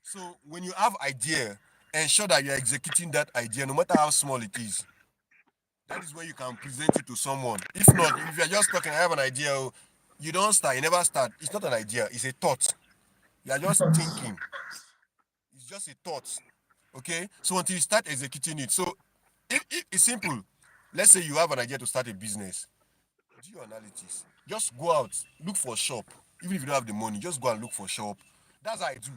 So when you have idea, ensure that you're executing that idea, no matter how small it is. That is where you can present it to someone. If not, if you're just talking, I have an idea, oh, you don't start, you never start. It's not an idea, it's a thought. You are just thinking. It's just a thought. Okay? So until you start executing it. So if it's simple. Let's say you have an idea to start a business. Do your analytics. Just go out, look for a shop. Even if you don't have the money, just go and look for a shop. That's how I do.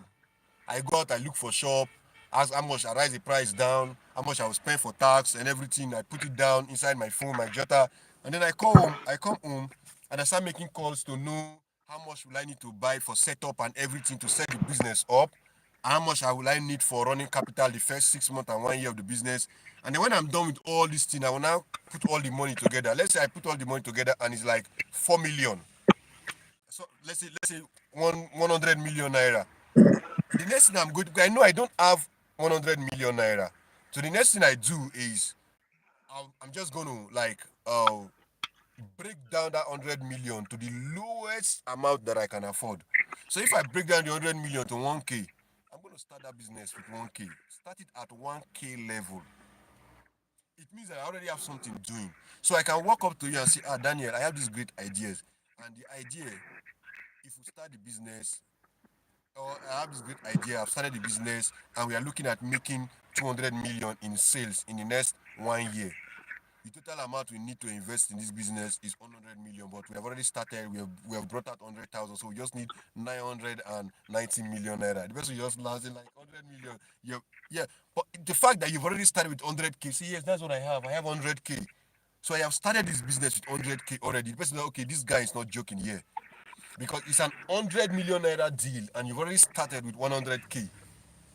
I go out, I look for shop, ask how much I rise the price down, how much I will spend for tax and everything. I put it down inside my phone, my jotter, and then I come home, and I start making calls to know how much will I need to buy for setup and everything to set the business up. How much I will I need for running capital the first 6 months and 1 year of the business. And then when I'm done with all this thing, I will now put all the money together. Let's say I put all the money together and it's like 4 million. So let's say 100 million naira. The next thing I'm going to, I know I don't have 100 million naira. So the next thing I do is I'm just going to like break down that 100 million to the lowest amount that I can afford. So if I break down the 100 million to 1k, I'm going to start that business with 1k. Start it at 1k level. It means that I already have something doing. So I can walk up to you and say, Daniel, I have these great ideas. And the idea, if we start the business, or I have this great idea. I've started the business, and we are looking at making 200 million in sales in the next 1 year. The total amount we need to invest in this business is 100 million, but we have already started. We have brought out 100,000, so we just need 990 million naira. The person just lands in like 100 million. Yeah, but the fact that you've already started with 100k, see, yes, that's what I have. I have 100k. So I have started this business with 100k already. The person, okay, this guy is not joking here because it's an 100 million naira deal, and you've already started with 100k.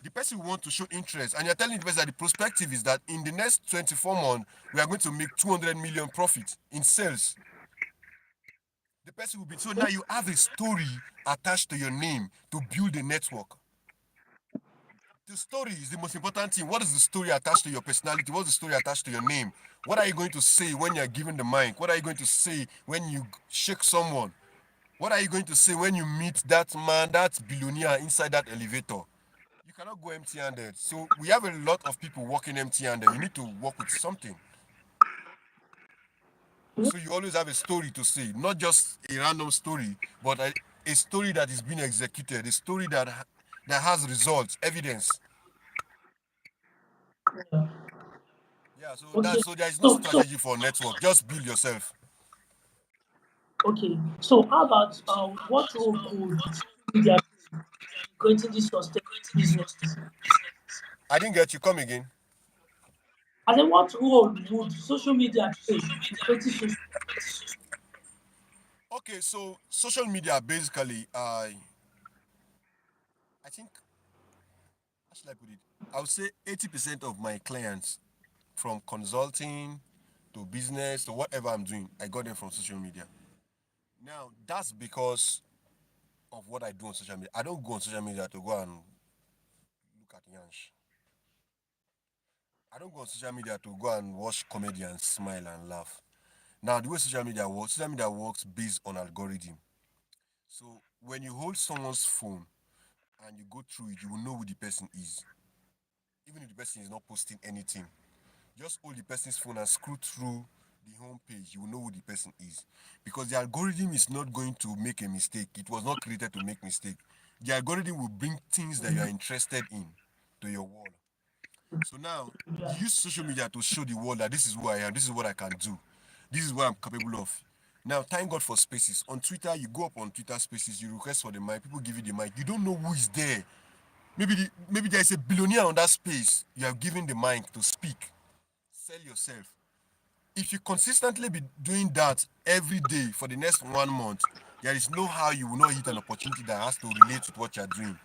The person will want to show interest, and you're telling the person that the perspective is that in the next 24 months we are going to make 200 million profit in sales. The person will be, so now you have a story attached to your name to build a network. The story is the most important thing. What is the story attached to your personality? What's the story attached to your name? What are you going to say when you're given the mic? What are you going to say when you shake someone? What are you going to say when you meet that man, that billionaire inside that elevator? You cannot go empty-handed. So we have a lot of people walking empty-handed. You need to work with something. So you always have a story to say, not just a random story, but a story that is being executed, a story that has results, evidence. Yeah. Yeah. So Okay. there is no So strategy for network. Just build yourself. okay. So how about what role could social media play in creating this sustainable business? I didn't get you. Come again. I said, what role would social media play in creating social? Okay. So social media basically, I think, how should I put it? I would say 80% of my clients, from consulting to business to whatever I'm doing, I got them from social media. Now, that's because of what I do on social media. I don't go on social media to go and look at Yansh. I don't go on social media to go and watch comedians smile and laugh. Now, the way social media works based on algorithm. So when you hold someone's phone and you go through it, you will know who the person is. Even if the person is not posting anything, just hold the person's phone and scroll through the home page, you will know who the person is. Because the algorithm is not going to make a mistake. It was not created to make mistake. The algorithm will bring things that you are interested in to your wall. So now Yeah. you use social media to show the world that this is who I am, this is what I can do, this is what I'm capable of. Now, thank God for spaces. On Twitter, you go up on Twitter spaces, you request for the mic, people give you the mic. You don't know who is there. Maybe there is a billionaire on that space. You have given the mic to speak. Sell yourself. If you consistently be doing that every day for the next 1 month, there is no how you will not hit an opportunity that has to relate with what you're doing.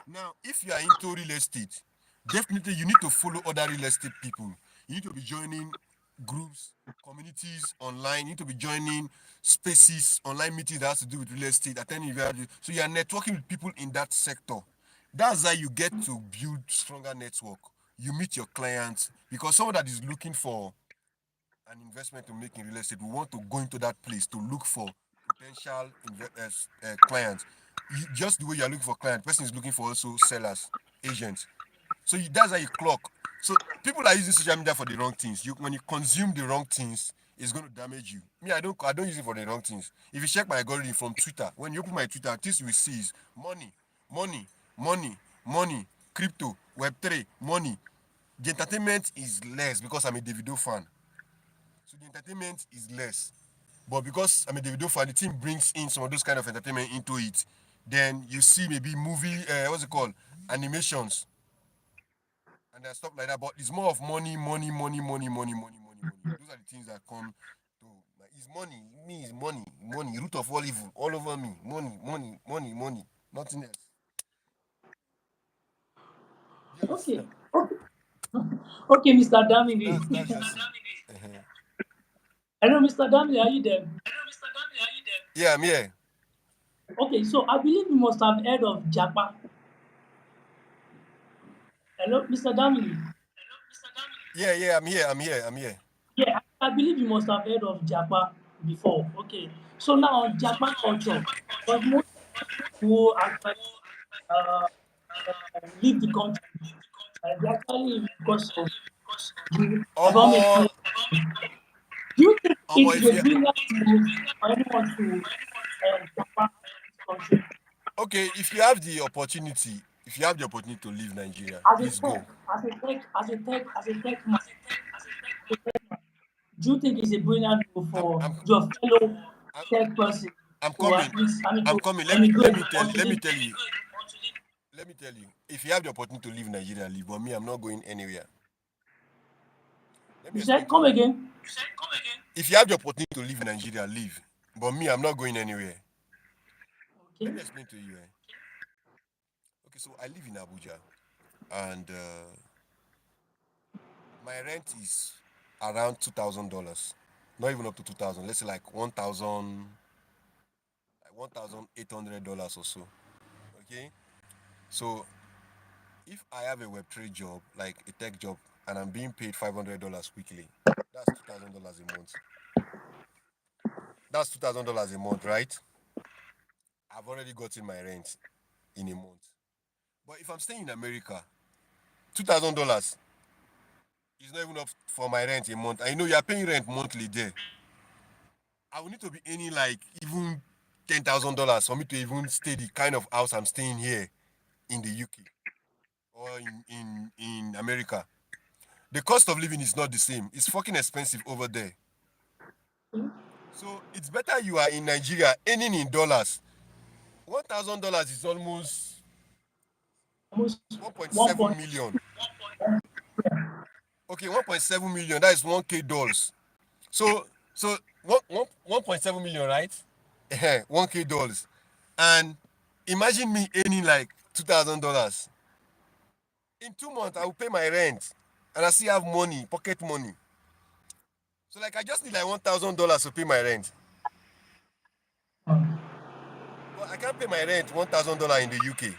Now, if you are into real estate, definitely you need to follow other real estate people. You need to be joining groups, communities online. You need to be joining spaces, online meetings that has to do with real estate, attending events. So you are networking with people in that sector. That's how you get to build stronger network. You meet your clients because someone that is looking for an investment to make in real estate, we want to go into that place to look for potential clients. Just the way you're looking for clients, person is looking for also sellers, agents. So that's how you clock. So people are using social media for the wrong things. When you consume the wrong things, it's going to damage you. Me, I don't use it for the wrong things. If you check my algorithm from Twitter, when you open my Twitter, things you will see is money, money, money, money, crypto, Web3, money. The entertainment is less because I'm a Davido fan. So the entertainment is less. But because I'm a Davido fan, the team brings in some of those kind of entertainment into it. Then you see maybe movie, what's it called? Animations and stuff like that. But it's more of money, money, money, money, money, money, money, money. Those are the things that come to it's money. Me is money, money, root of all evil, all over me. Money, money, money, money. Nothing else. Do you Okay. understand? Okay. Okay, Mr. So Damini. that's just it. Uh-huh. Hello, Mr. Damini, are you there? Yeah, I'm here. Okay, so I believe you must have heard of Japa. Hello, Mr. Damini. Yeah, yeah, I'm here. I'm here. I'm here. Yeah, I believe you must have heard of Japa before. Okay, so now on Japa culture, because most who actually uh, leave the country, they actually leave because of the Omo, environmental. Do you think it omo, is if a you brilliant move for anyone to Japa this country? Okay, if you have the opportunity to leave Nigeria, As a please tech, go. as a tech man, do you think it's a brilliant move I'm for I'm your fellow I'm, tech person I'm to coming. at least, I'm coming. Let me let emigrate me tell or to let me live? tell you. Let me tell you. If you have the opportunity to leave Nigeria, leave. But me, I'm not going anywhere. Let me You explain said, to come you. again? If you have the opportunity to leave Nigeria, leave. But me, I'm not going anywhere. Let Okay. me explain to you. Okay, so I live in Abuja, and my rent is around $2,000. Not even up to 2,000. Let's say like 1,000, like $1,800 or so. Okay. So if I have a Web3 job, like a tech job, and I'm being paid $500 weekly, that's $2,000 a month. That's $2,000 a month, right? I've already gotten my rent in a month. But if I'm staying in America, $2,000 is not even up for my rent a month. I know you're paying rent monthly there. I will need to be earning like even $10,000 for me to even stay the kind of house I'm staying here in the UK or in America. The cost of living is not the same. It's fucking expensive over there. So it's better you are in Nigeria earning in dollars. $1,000 is almost Almost 1.7 1 million. Okay, 1.7 million. That is 1K dollars. So 1.7 million, right? 1K dollars. And imagine me earning like $2,000. In 2 months, I will pay my rent. And I still have money, pocket money. So like I just need like $1,000 to pay my rent. But I can't pay my rent $1,000 in the UK.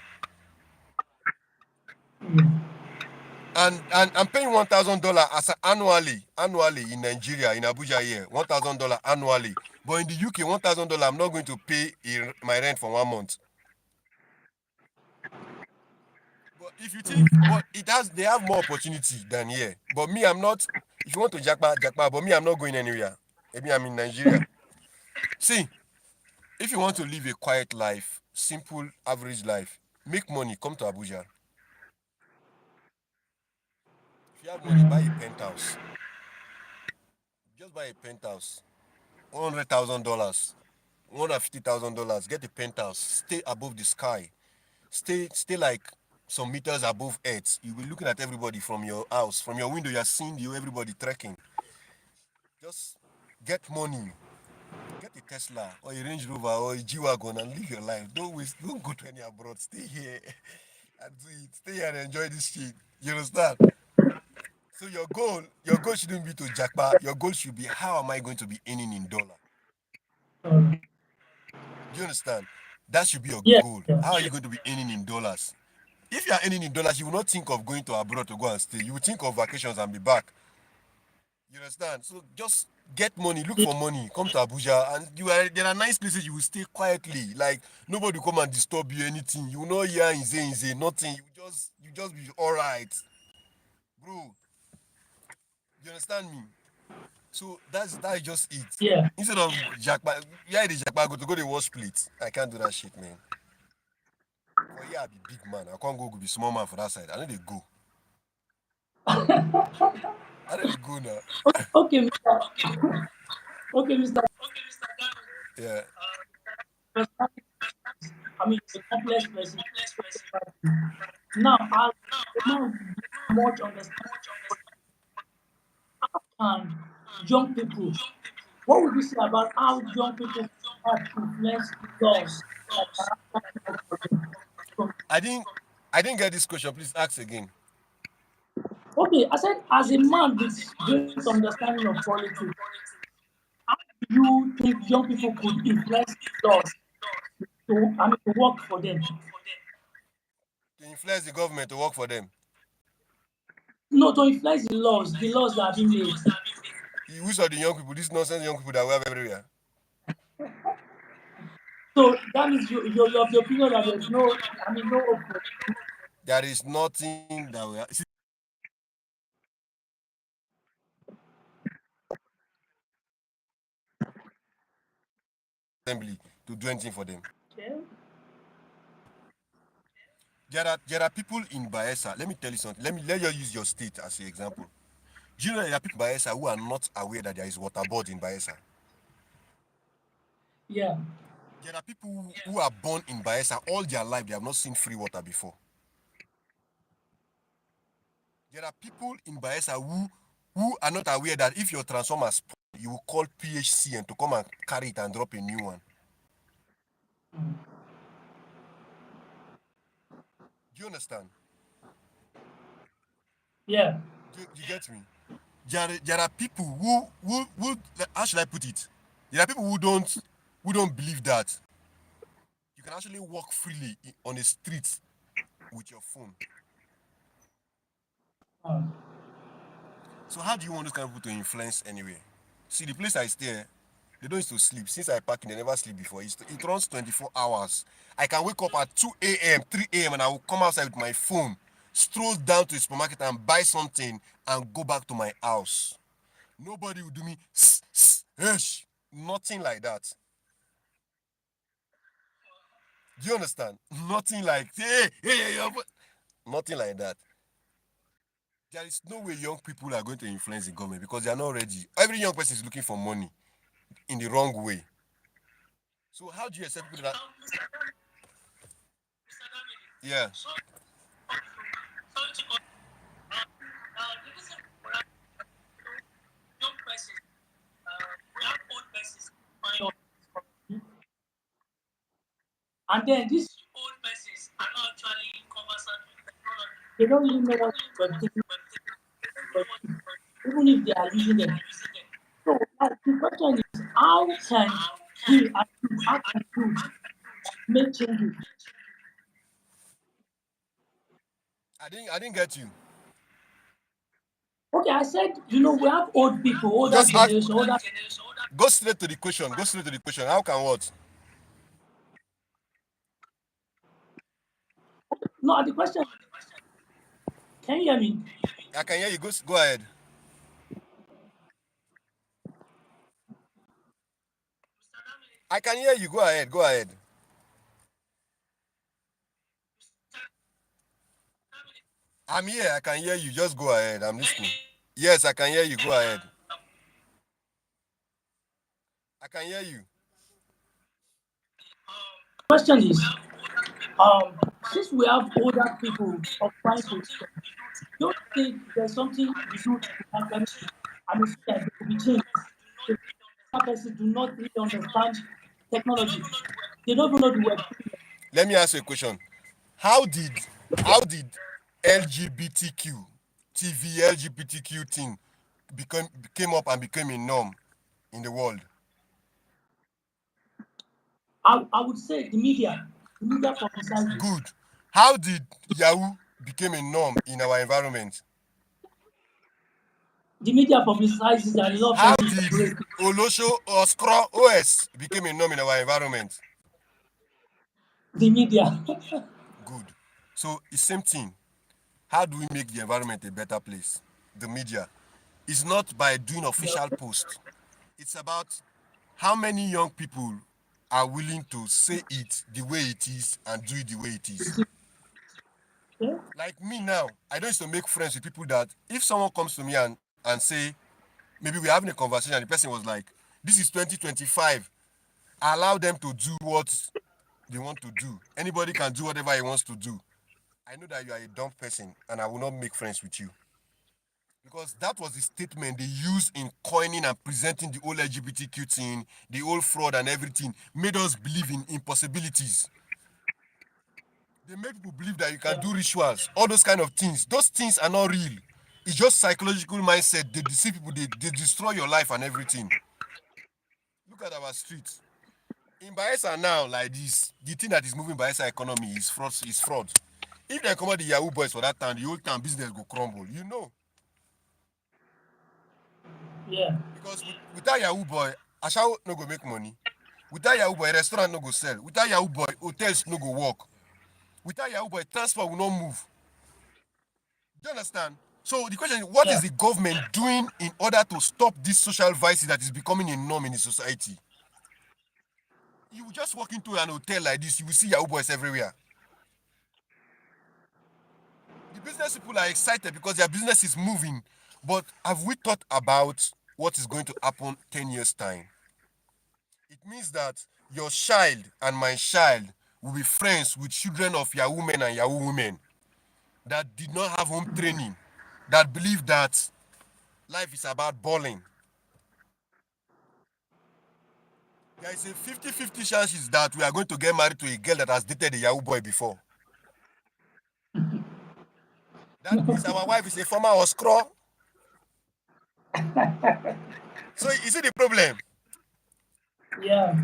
And I'm paying $1,000 as annually in Nigeria, in Abuja here, $1,000 annually. But in the UK, $1,000, I'm not going to pay my rent for 1 month. But if you think, but they have more opportunity than here. But me, I'm not. If you want to jackpot, jackpot. But me, I'm not going anywhere. Maybe I'm in Nigeria. See, if you want to live a quiet life, simple, average life, make money, come to Abuja. If you have money, buy a penthouse. Just buy a penthouse. $100,000, $150,000. Get a penthouse. Stay above the sky. Stay like some meters above Earth. You'll be looking at everybody from your house. From your window, you're seeing everybody trekking. Just get money. Get a Tesla or a Range Rover or a G-Wagon and live your life. Don't go to any abroad. Stay here and do it. Stay here and enjoy this shit. You understand? So your goal shouldn't be to jackpot. Your goal should be how am I going to be earning in dollar? Do you understand? That should be your Yeah, goal. yeah, How are you going to be earning in dollars? If you are earning in dollars, you will not think of going to abroad to go and stay. You will think of vacations and be back. You understand? So just get money, look yeah, for money, come to Abuja, and there are nice places you will stay quietly. Like nobody will come and disturb you, anything. You will not hear in nothing. You just be alright. Bro, you understand me? So that's just it. yeah. Instead of jackpot, yeah, the jackpot go to wash plate. I can't do that shit, man. For yeah, I be big man. I can't go be small man for that side. I know they go. I know they go now. Okay, Mr. Okay, Mr. Yeah. Personality. I mean, a complex person. Now, as a man with much understanding, and young people, what would you say about how young people have influenced laws that are actually not for them? From- I didn't I didn't get this question. Please ask again. Okay, I said, as a man with great understanding of politics, do you think young people could influence laws to work for them? To influence the government to work for them. No, to influence the laws that are being made. You wish of the young people, these nonsense young people that we have everywhere. So that means you're of the opinion that there's no, I mean, no hope for There is nothing that we have. Assembly to do anything for them. them. There are people in Bayelsa. Let me tell you something. Let you use your state as an example. Do you know there are people in Bayelsa who are not aware that there is waterboard in Bayelsa? Yeah. There are people who are born in Bayelsa all their life they have not seen free water before. There are people in Bayelsa who are not aware that if your transformer spoil, you will call PHC and to come and carry it and drop a new one. Do you understand? Yeah. Do you get me? There are people who how should I put it? There are people who don't believe that you can actually walk freely on the street with your phone. Uh, So how do you want those kind of people to influence anyway? See, the place I stay, they don't used to sleep. Since I park in, they never sleep before. It runs 24 hours. I can wake up at 2 a.m., 3 a.m., and I will come outside with my phone, stroll down to the supermarket and buy something and go back to my house. Nobody will do me, hush. Nothing like that. Do you understand? Nothing like, nothing like that. There is no way young people are going to influence the government because they are not ready. Every young person is looking for money in the wrong way. So how do you accept people that? Yeah. and then these they don't really know what Web3 Web2, even if they are using them. So the question is, how can we as youth, how can youth make changes? I didn't get you. Okay, I said, we have old people, older Just ask, generation, older. go straight to the question. Go straight to the question. How can what? No, the question, can you hear me? I can hear you. Go ahead. I can hear you. Go ahead. Go ahead. I'm here. I can hear you. Just go ahead. I'm listening. Yes, I can hear you. Go ahead. I can hear you. Question is, since we have older people occupying position, don't you think there's something the youth could actually do? I mean, so that there could be change. The older person do not really understand technology. They don't even know the web. Let me ask you a question. How did how did LGBTQ LGBTQ thing came up and became a norm in the world? I would say the media publicizes. Good. How did Yahoo became a norm in our environment? The media publicizes and a lot of How persons did separate Olosho or Skro OS became a norm in our environment? the media. Good. So it's same thing. How do we make the environment a better place? The media. It's not by doing official posts. It's about how many young people are willing to say it the way it is and do it the way it is. Yeah? Like me now, I don't used to make friends with people that if someone comes to me and say, maybe we're having a conversation and the person was like, this is 2025. I allow them to do what they want to do. Anybody can do whatever he wants to do. I know that you are a dumb person and I will not make friends with you. Because that was the statement they used in coining and presenting the whole LGBTQ thing, the whole fraud and everything, made us believe in impossibilities. They make people believe that you can Yeah. do rituals, all those kind of things. Those things are not real. It's just psychological mindset. They deceive people, they destroy your life and everything. Look at our streets. In Bayelsa now, like this, the thing that is moving Bayelsa economy is fraud. Is fraud. If they come out the Yahoo boys for that town, the whole town business go crumble. You know. Yeah. Because without Yahoo boy, Ashawo no go make money. Without Yahoo boy, restaurant no go sell. Without Yahoo boy, hotels no go work. Without Yahoo boy, transport will not move. Do you understand? So the question is, what is Yeah. the government doing in order to stop this social vices that is becoming a norm in the society? You will just walk into an hotel like this, you will see Yahoo boys everywhere. The business people are excited because their business is moving. But have we thought about what is going to happen 10 years' time? It means that your child and my child will be friends with children of Yahoo men and Yahoo women that did not have home training, that believe that life is about balling. There is a 50-50 chances that we are going to get married to a girl that has dated a Yahoo boy before. That means our wife is a former Oscro. So you see the problem? Yeah.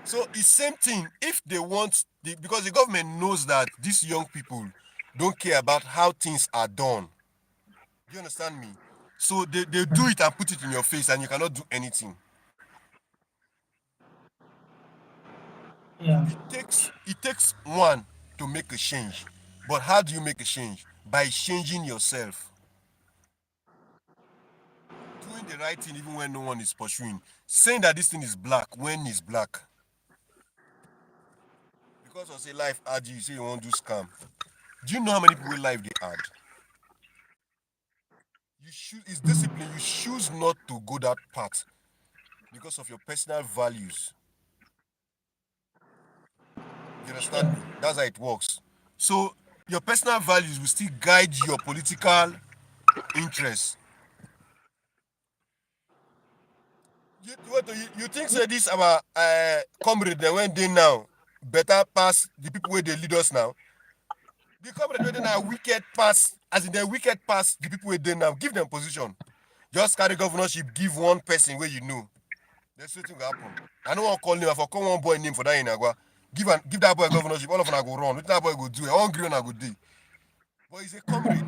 So it's same thing. If they want, because the government knows that these young people don't care about how things are done. Do you understand me? So they do it and put it in your face and you cannot do anything. So Yeah. it takes one to make a change. But how do you make a change? By changing yourself. Doing the right thing even when no one is pursuing. Saying that this thing is black when it's black. Because of say life hard you say you won't do scam. Do you know how many people life they had? You choose it's discipline. You choose not to go that path because of your personal values. You understand Sure. me? That's how it works. So your personal values will still guide your political interests. You think say this our comrade they went in now better pass the people where they lead us now? The comrade where they now wicked pass as in the wicked pass the people where they now give them position. Just carry governorship, give one person where you know. There's nothing will happen. I don't want to call name. I for call one boy name for that in Agua. Give that boy governorship. All of them go run. What that boy go do? Hungry and I go do. But he's a comrade.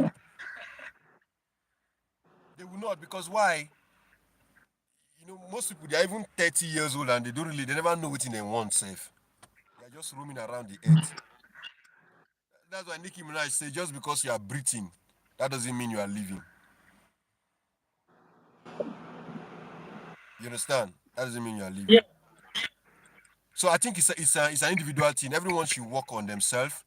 They will not because why? Most people they are even 30 years old and they never know what they want safe. They are just roaming around the earth. That's why Nicki Minaj say just because you are breathing, that doesn't mean you are living. You understand? That doesn't mean you are Yeah. living. So I think it's an individual thing. Everyone should work on themselves.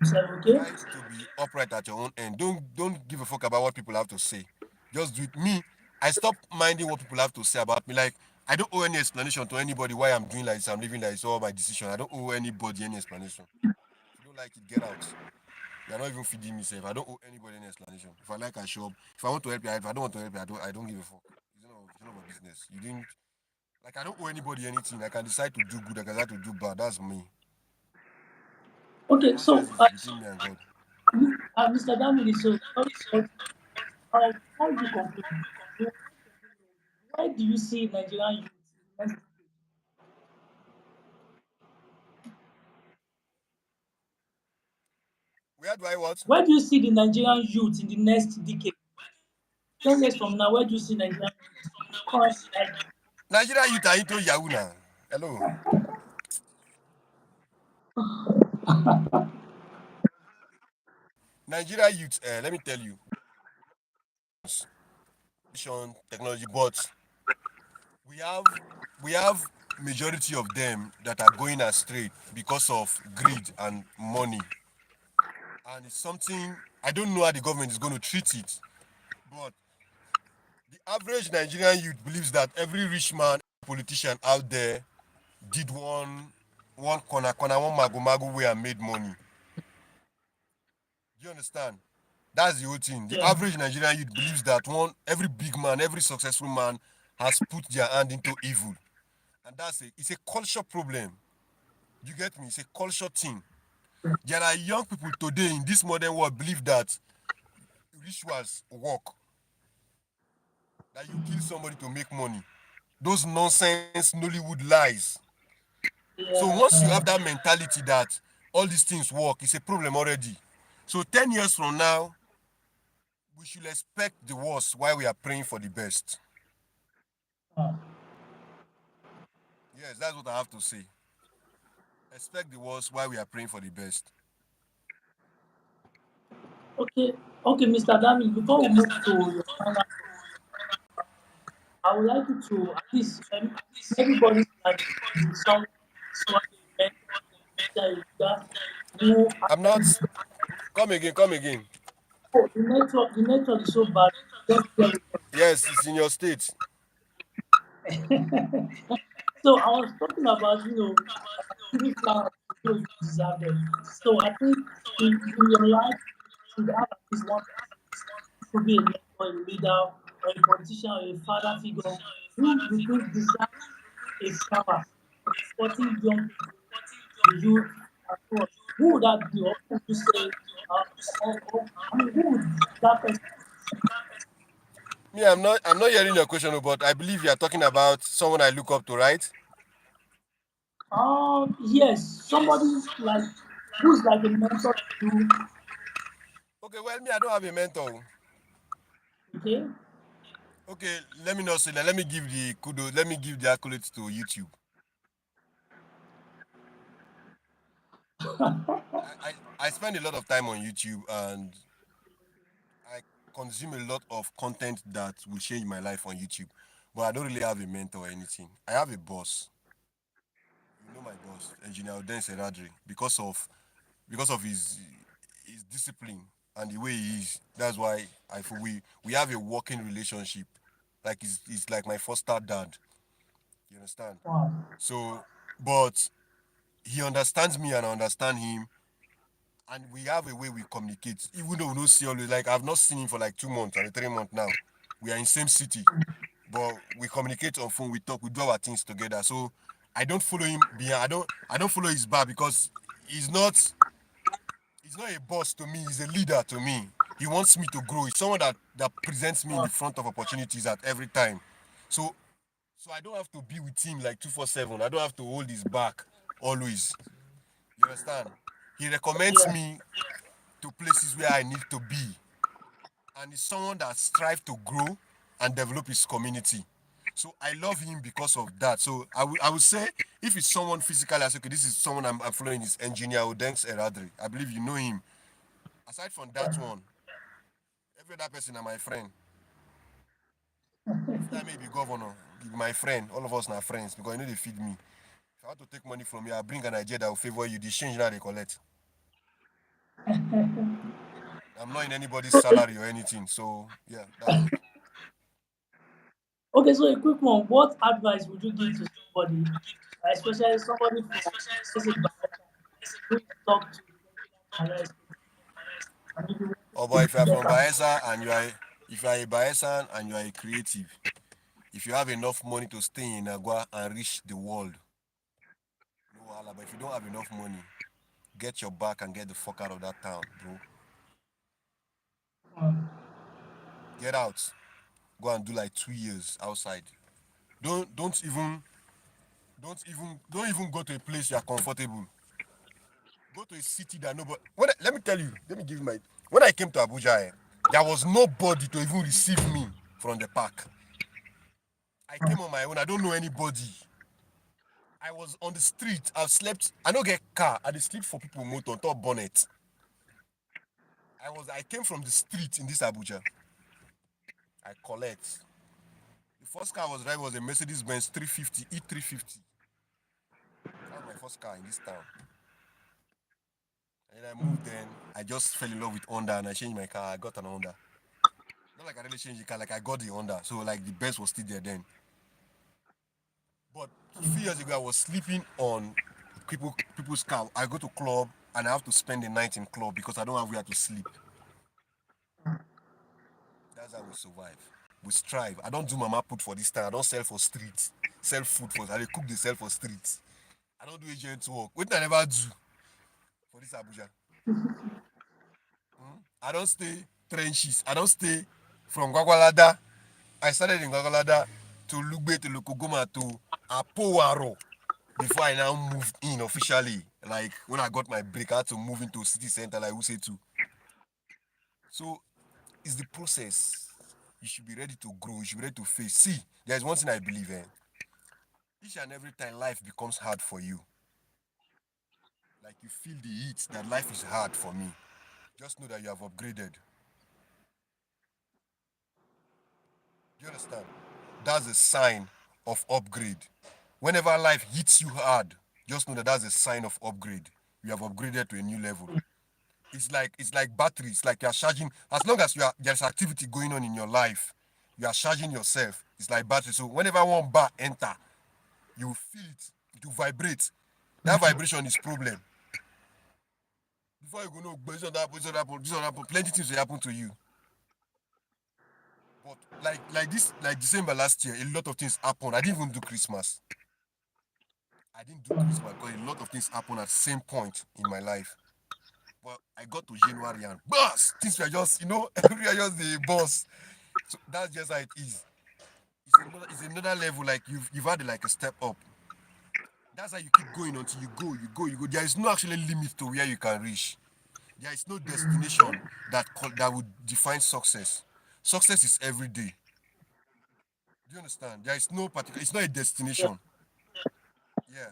Is that okay? Try to be upright at your own end. Don't give a fuck about what people have to say. Just do it. Me, I stop minding what people have to say about me. Like I don't owe any explanation to anybody why I'm doing like this. I'm living like this. All my decision. I don't owe anybody any explanation. If you don't like it, get out. You're not even feeding me safe. I don't owe anybody any explanation. If I like, I show up. If I want to help you, if I don't want to help you, I don't give a fuck. It's not my business. You didn't like I don't owe anybody anything. I can decide to do good, I can decide to do bad. That's me. My Okay. conscience So, is between me and God. Mr. Damini, so sorry, but before you conclude, so why do you see Nigerian youth in the next decade? Where do I what? Where do you see the Nigerian youth in the next decade? 10 years from now, where do you see Nigerian youth? Current, like, Nigeria youth are into Yahoo now. Hello. Nigeria youth, let me tell you, technology, but we have we have majority of them that are going astray because of greed and money. And it's something I don't know how the government is going to treat it. But the average Nigerian youth believes that every rich man, politician out there did one corner, one mago mago way and made money. Do you understand? That's the whole thing. The yeah, average Nigerian youth believes that every big man, every successful man has put their hand into evil. And it's a culture problem. You get me? It's a culture thing. There are young people today in this modern world believe that rituals work, that you kill somebody to make money. Those nonsense Nollywood lies. So once you yeah. have that mentality that all these things work, it's a problem already. So 10 years from now, we should expect the worst while we are praying for the best. uh, Yes, that's what I have to say. Expect the worst while we are praying for the best. okay, okay, Mr. Damini, before we move to your final, I would like you to at least everybody like someone you mentor, teacher, a leader who I'm actually not. Come again, come again. Oh, the network is so bad. Just tell me. Yes, it's in your state. So I was talking about, giving flowers to those who deserve them. So I think in your life, you should have at least one person. It could be a mentor, a leader, or a politician, or a father figure who you think deserves a flower for supporting young people, the youth, and so on. Who would that be? Or who would you say, I mean, who would that person? Me, I'm not hearing your question, but I believe you are talking about someone I look up to, right? Yes, somebody like who's like a mentor to you. Okay, well, me, I don't have a mentor. Okay. Okay, let me not say that. Let me give the kudos. Let me give the accolades to YouTube. I spend a lot of time on YouTube and I consume a lot of content that will change my life on YouTube. But I don't really have a mentor or anything. I have a boss. You know my boss, Engineer Oden Seradri, because of his discipline and the way he is. That's why I feel we have a working relationship. Like he's like my foster dad. You understand? Wow. So, but he understands me and I understand him, and we have a way we communicate. Even though we don't see always, like I've not seen him for like 2 months and 3 months now. We are in same city, but we communicate on phone. We talk. We do our things together. So I don't follow him behind. I don't follow his back because he's not he's not a boss to me. He's a leader to me. He wants me to grow. He's someone that presents me in Wow. the front of opportunities at every time. So so I don't have to be with him like 247. I don't have to hold his back always. You understand? He recommends Yeah. me to places where I need to be. And he's someone that strives to grow and develop his community. So I love him because of that. So I would say if it's someone physically, I say, okay, this is someone I'm following, is engineer Odenks Eradri. I believe you know him. Aside from that one, every other person are my friend. If that may be governor, he be my friend. All of us are friends because you know they feed me. If I want to take money from you, I bring an idea that will favor you. The change now they collect. I'm not in anybody's So, salary or anything. So yeah, that's it. okay, so a quick one. What advice would you give to somebody, especially somebody from, let's say, Bayelsa, who is stuck to the career expectation and maybe Or wanting but to if you are be from better? Bayelsa and if you are a Bayesan and you are a creative, if you have enough money to stay in Agua and reach the world, no wahala. But if you don't have enough money, get your back and get the fuck out of that town, bro. Mm. Get out. Go and do like 2 years outside. Don't even go to a place you are comfortable. Go to a city that nobody. Let me tell you. Let me give you my. When I came to Abuja, there was nobody to even receive me from the park. I came on my own. I don't know anybody. I was on the street. I've slept. I don't get car. I dey sleep for people motor on top bonnet. I came from the street in this Abuja. I collect. The first car I was driving was a Mercedes Benz 350 E350. That was my first car in this town. And then I moved. Then I just fell in love with Honda and I changed my car. I got an Honda. Not like I really changed the car. Like I got the Honda. So like the best was still there then. But a few years ago, I was sleeping on people's car. I go to club and I have to spend the night in club because I don't have where to sleep. That's how we survive. We strive. I don't do mama put for this time. I don't sell for street. Sell food for. I dey cook the sell for street. I don't do agent work. What I never do for this Abuja. I don't stay trenches. I don't stay from Gwagwalada. I started in Gwagwalada to Lugbe to Lukugoma to Apowaro before I now moved in officially. Like when I got my break, I had to move into city center like Wuse too. So it's the process. You should be ready to grow. You should be ready to face. See, there's one thing I believe in. Each and every time life becomes hard for you, like you feel the heat that life is hard for me, just know that you have upgraded. Do you understand? That's a sign of upgrade. Whenever life hits you hard, just know that that's a sign of upgrade. You have upgraded to a new level. It's like battery. It's like you're charging. As long as there's activity going on in your life, you are charging yourself. It's like battery. So whenever one bar enter, you feel it. It will vibrate. That vibration is problem. Before you go know, this one happen, plenty things will happen to you. But like this, like December last year, a lot of things happened. I didn't even do Christmas. I didn't do Christmas because a lot of things happened at the same point in my life. But I got to January and boss, things were just, everywhere just the boss. So that's just how it is. It's another level. Like you've had like a step up. That's how you keep going until you go. There is no actually limit to where you can reach. There is no destination that would define success. Success is every day. Do you understand? There is no particular. It's not a Yeah. destination. Yeah,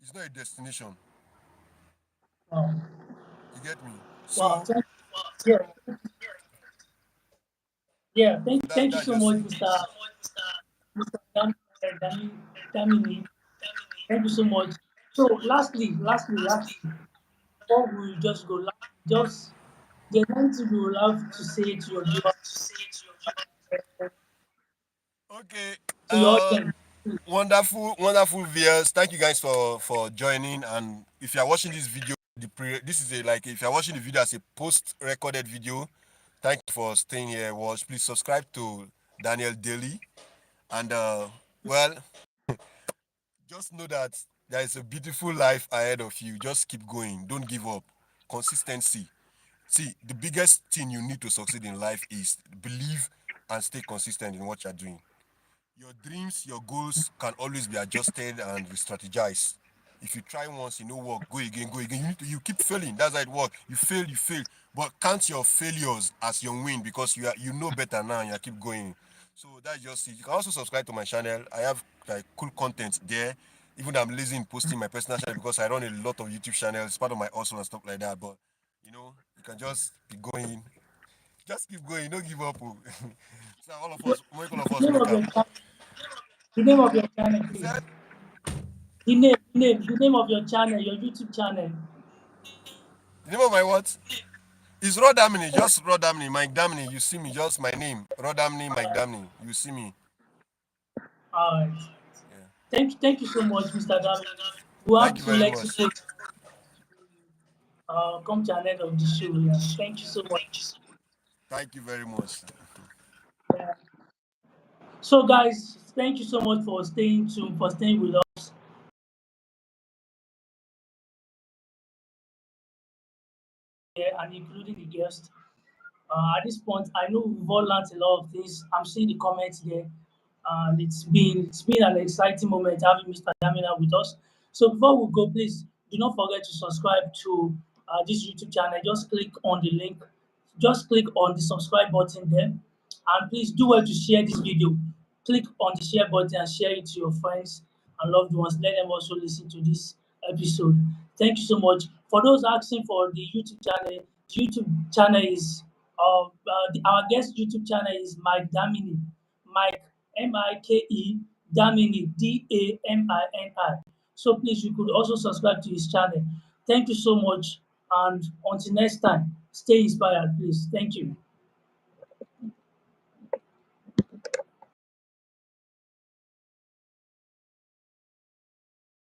it's not a destination. Wow. You get me? Wow. So Yeah. Yeah. so Thank you that's so just much, it. Mr. Damini. Thank you so much. So, lastly, before we just go, just there's anything you would love to say to your viewers, Okay. to your audience. Wonderful viewers. Thank you guys for joining. And if you are watching this video, this is a like if you are watching the video as a post-recorded video, thank you for staying here. Watch. Please subscribe to Daniel Daly. And well, just know that there is a beautiful life ahead of you. Just keep going. Don't give up. Consistency. See, the biggest thing you need to succeed in life is believe and stay consistent in what you're doing. Your dreams, your goals can always be adjusted and re-strategized. If you try once, you know what, go again, go again. You keep failing. That's how it works. You fail. But count your failures as your win because you know better now and you keep going. So that's just it. You can also subscribe to my channel. I have like cool content there. Even though I'm lazy in posting my personal channel because I run a lot of YouTube channels, it's part of my hustle and stuff like that. But you can just be going. Just keep going. Don't give up. Oh. So all of us The name make of your them. channel, the name of your channel, He please. said, The name of your channel, your YouTube channel. the name of my what? It's Rodamini, just Rodamini, Mike Damini. You see me, just my name. Rodamini, Mike Damini. You see me. All right. Yeah. Thank you so much, Mr. David. We'll have Thank you to very let you much. know, come to an end of the show. Yeah. Thank you so much. Thank you very much. Yeah. So, guys, thank you so much for staying tuned, for staying with us here and including the guests. At this point, I know we've all learned a lot of things. I'm seeing the comments there, and it's been an exciting moment having Mr. Damina with us. So before we go, please do not forget to subscribe to this YouTube channel. Just click on the link. Just click on the subscribe button there, and please do well to share this video. Click on the share button and share it to your friends and loved ones. Let them also listen to this episode. Thank you so much. For those asking for the YouTube channel is our guest YouTube channel is Mike Damini. Mike Mike Damini Damini. So please you could also subscribe to his channel. Thank you so much and until next time, stay inspired, please. Thank you.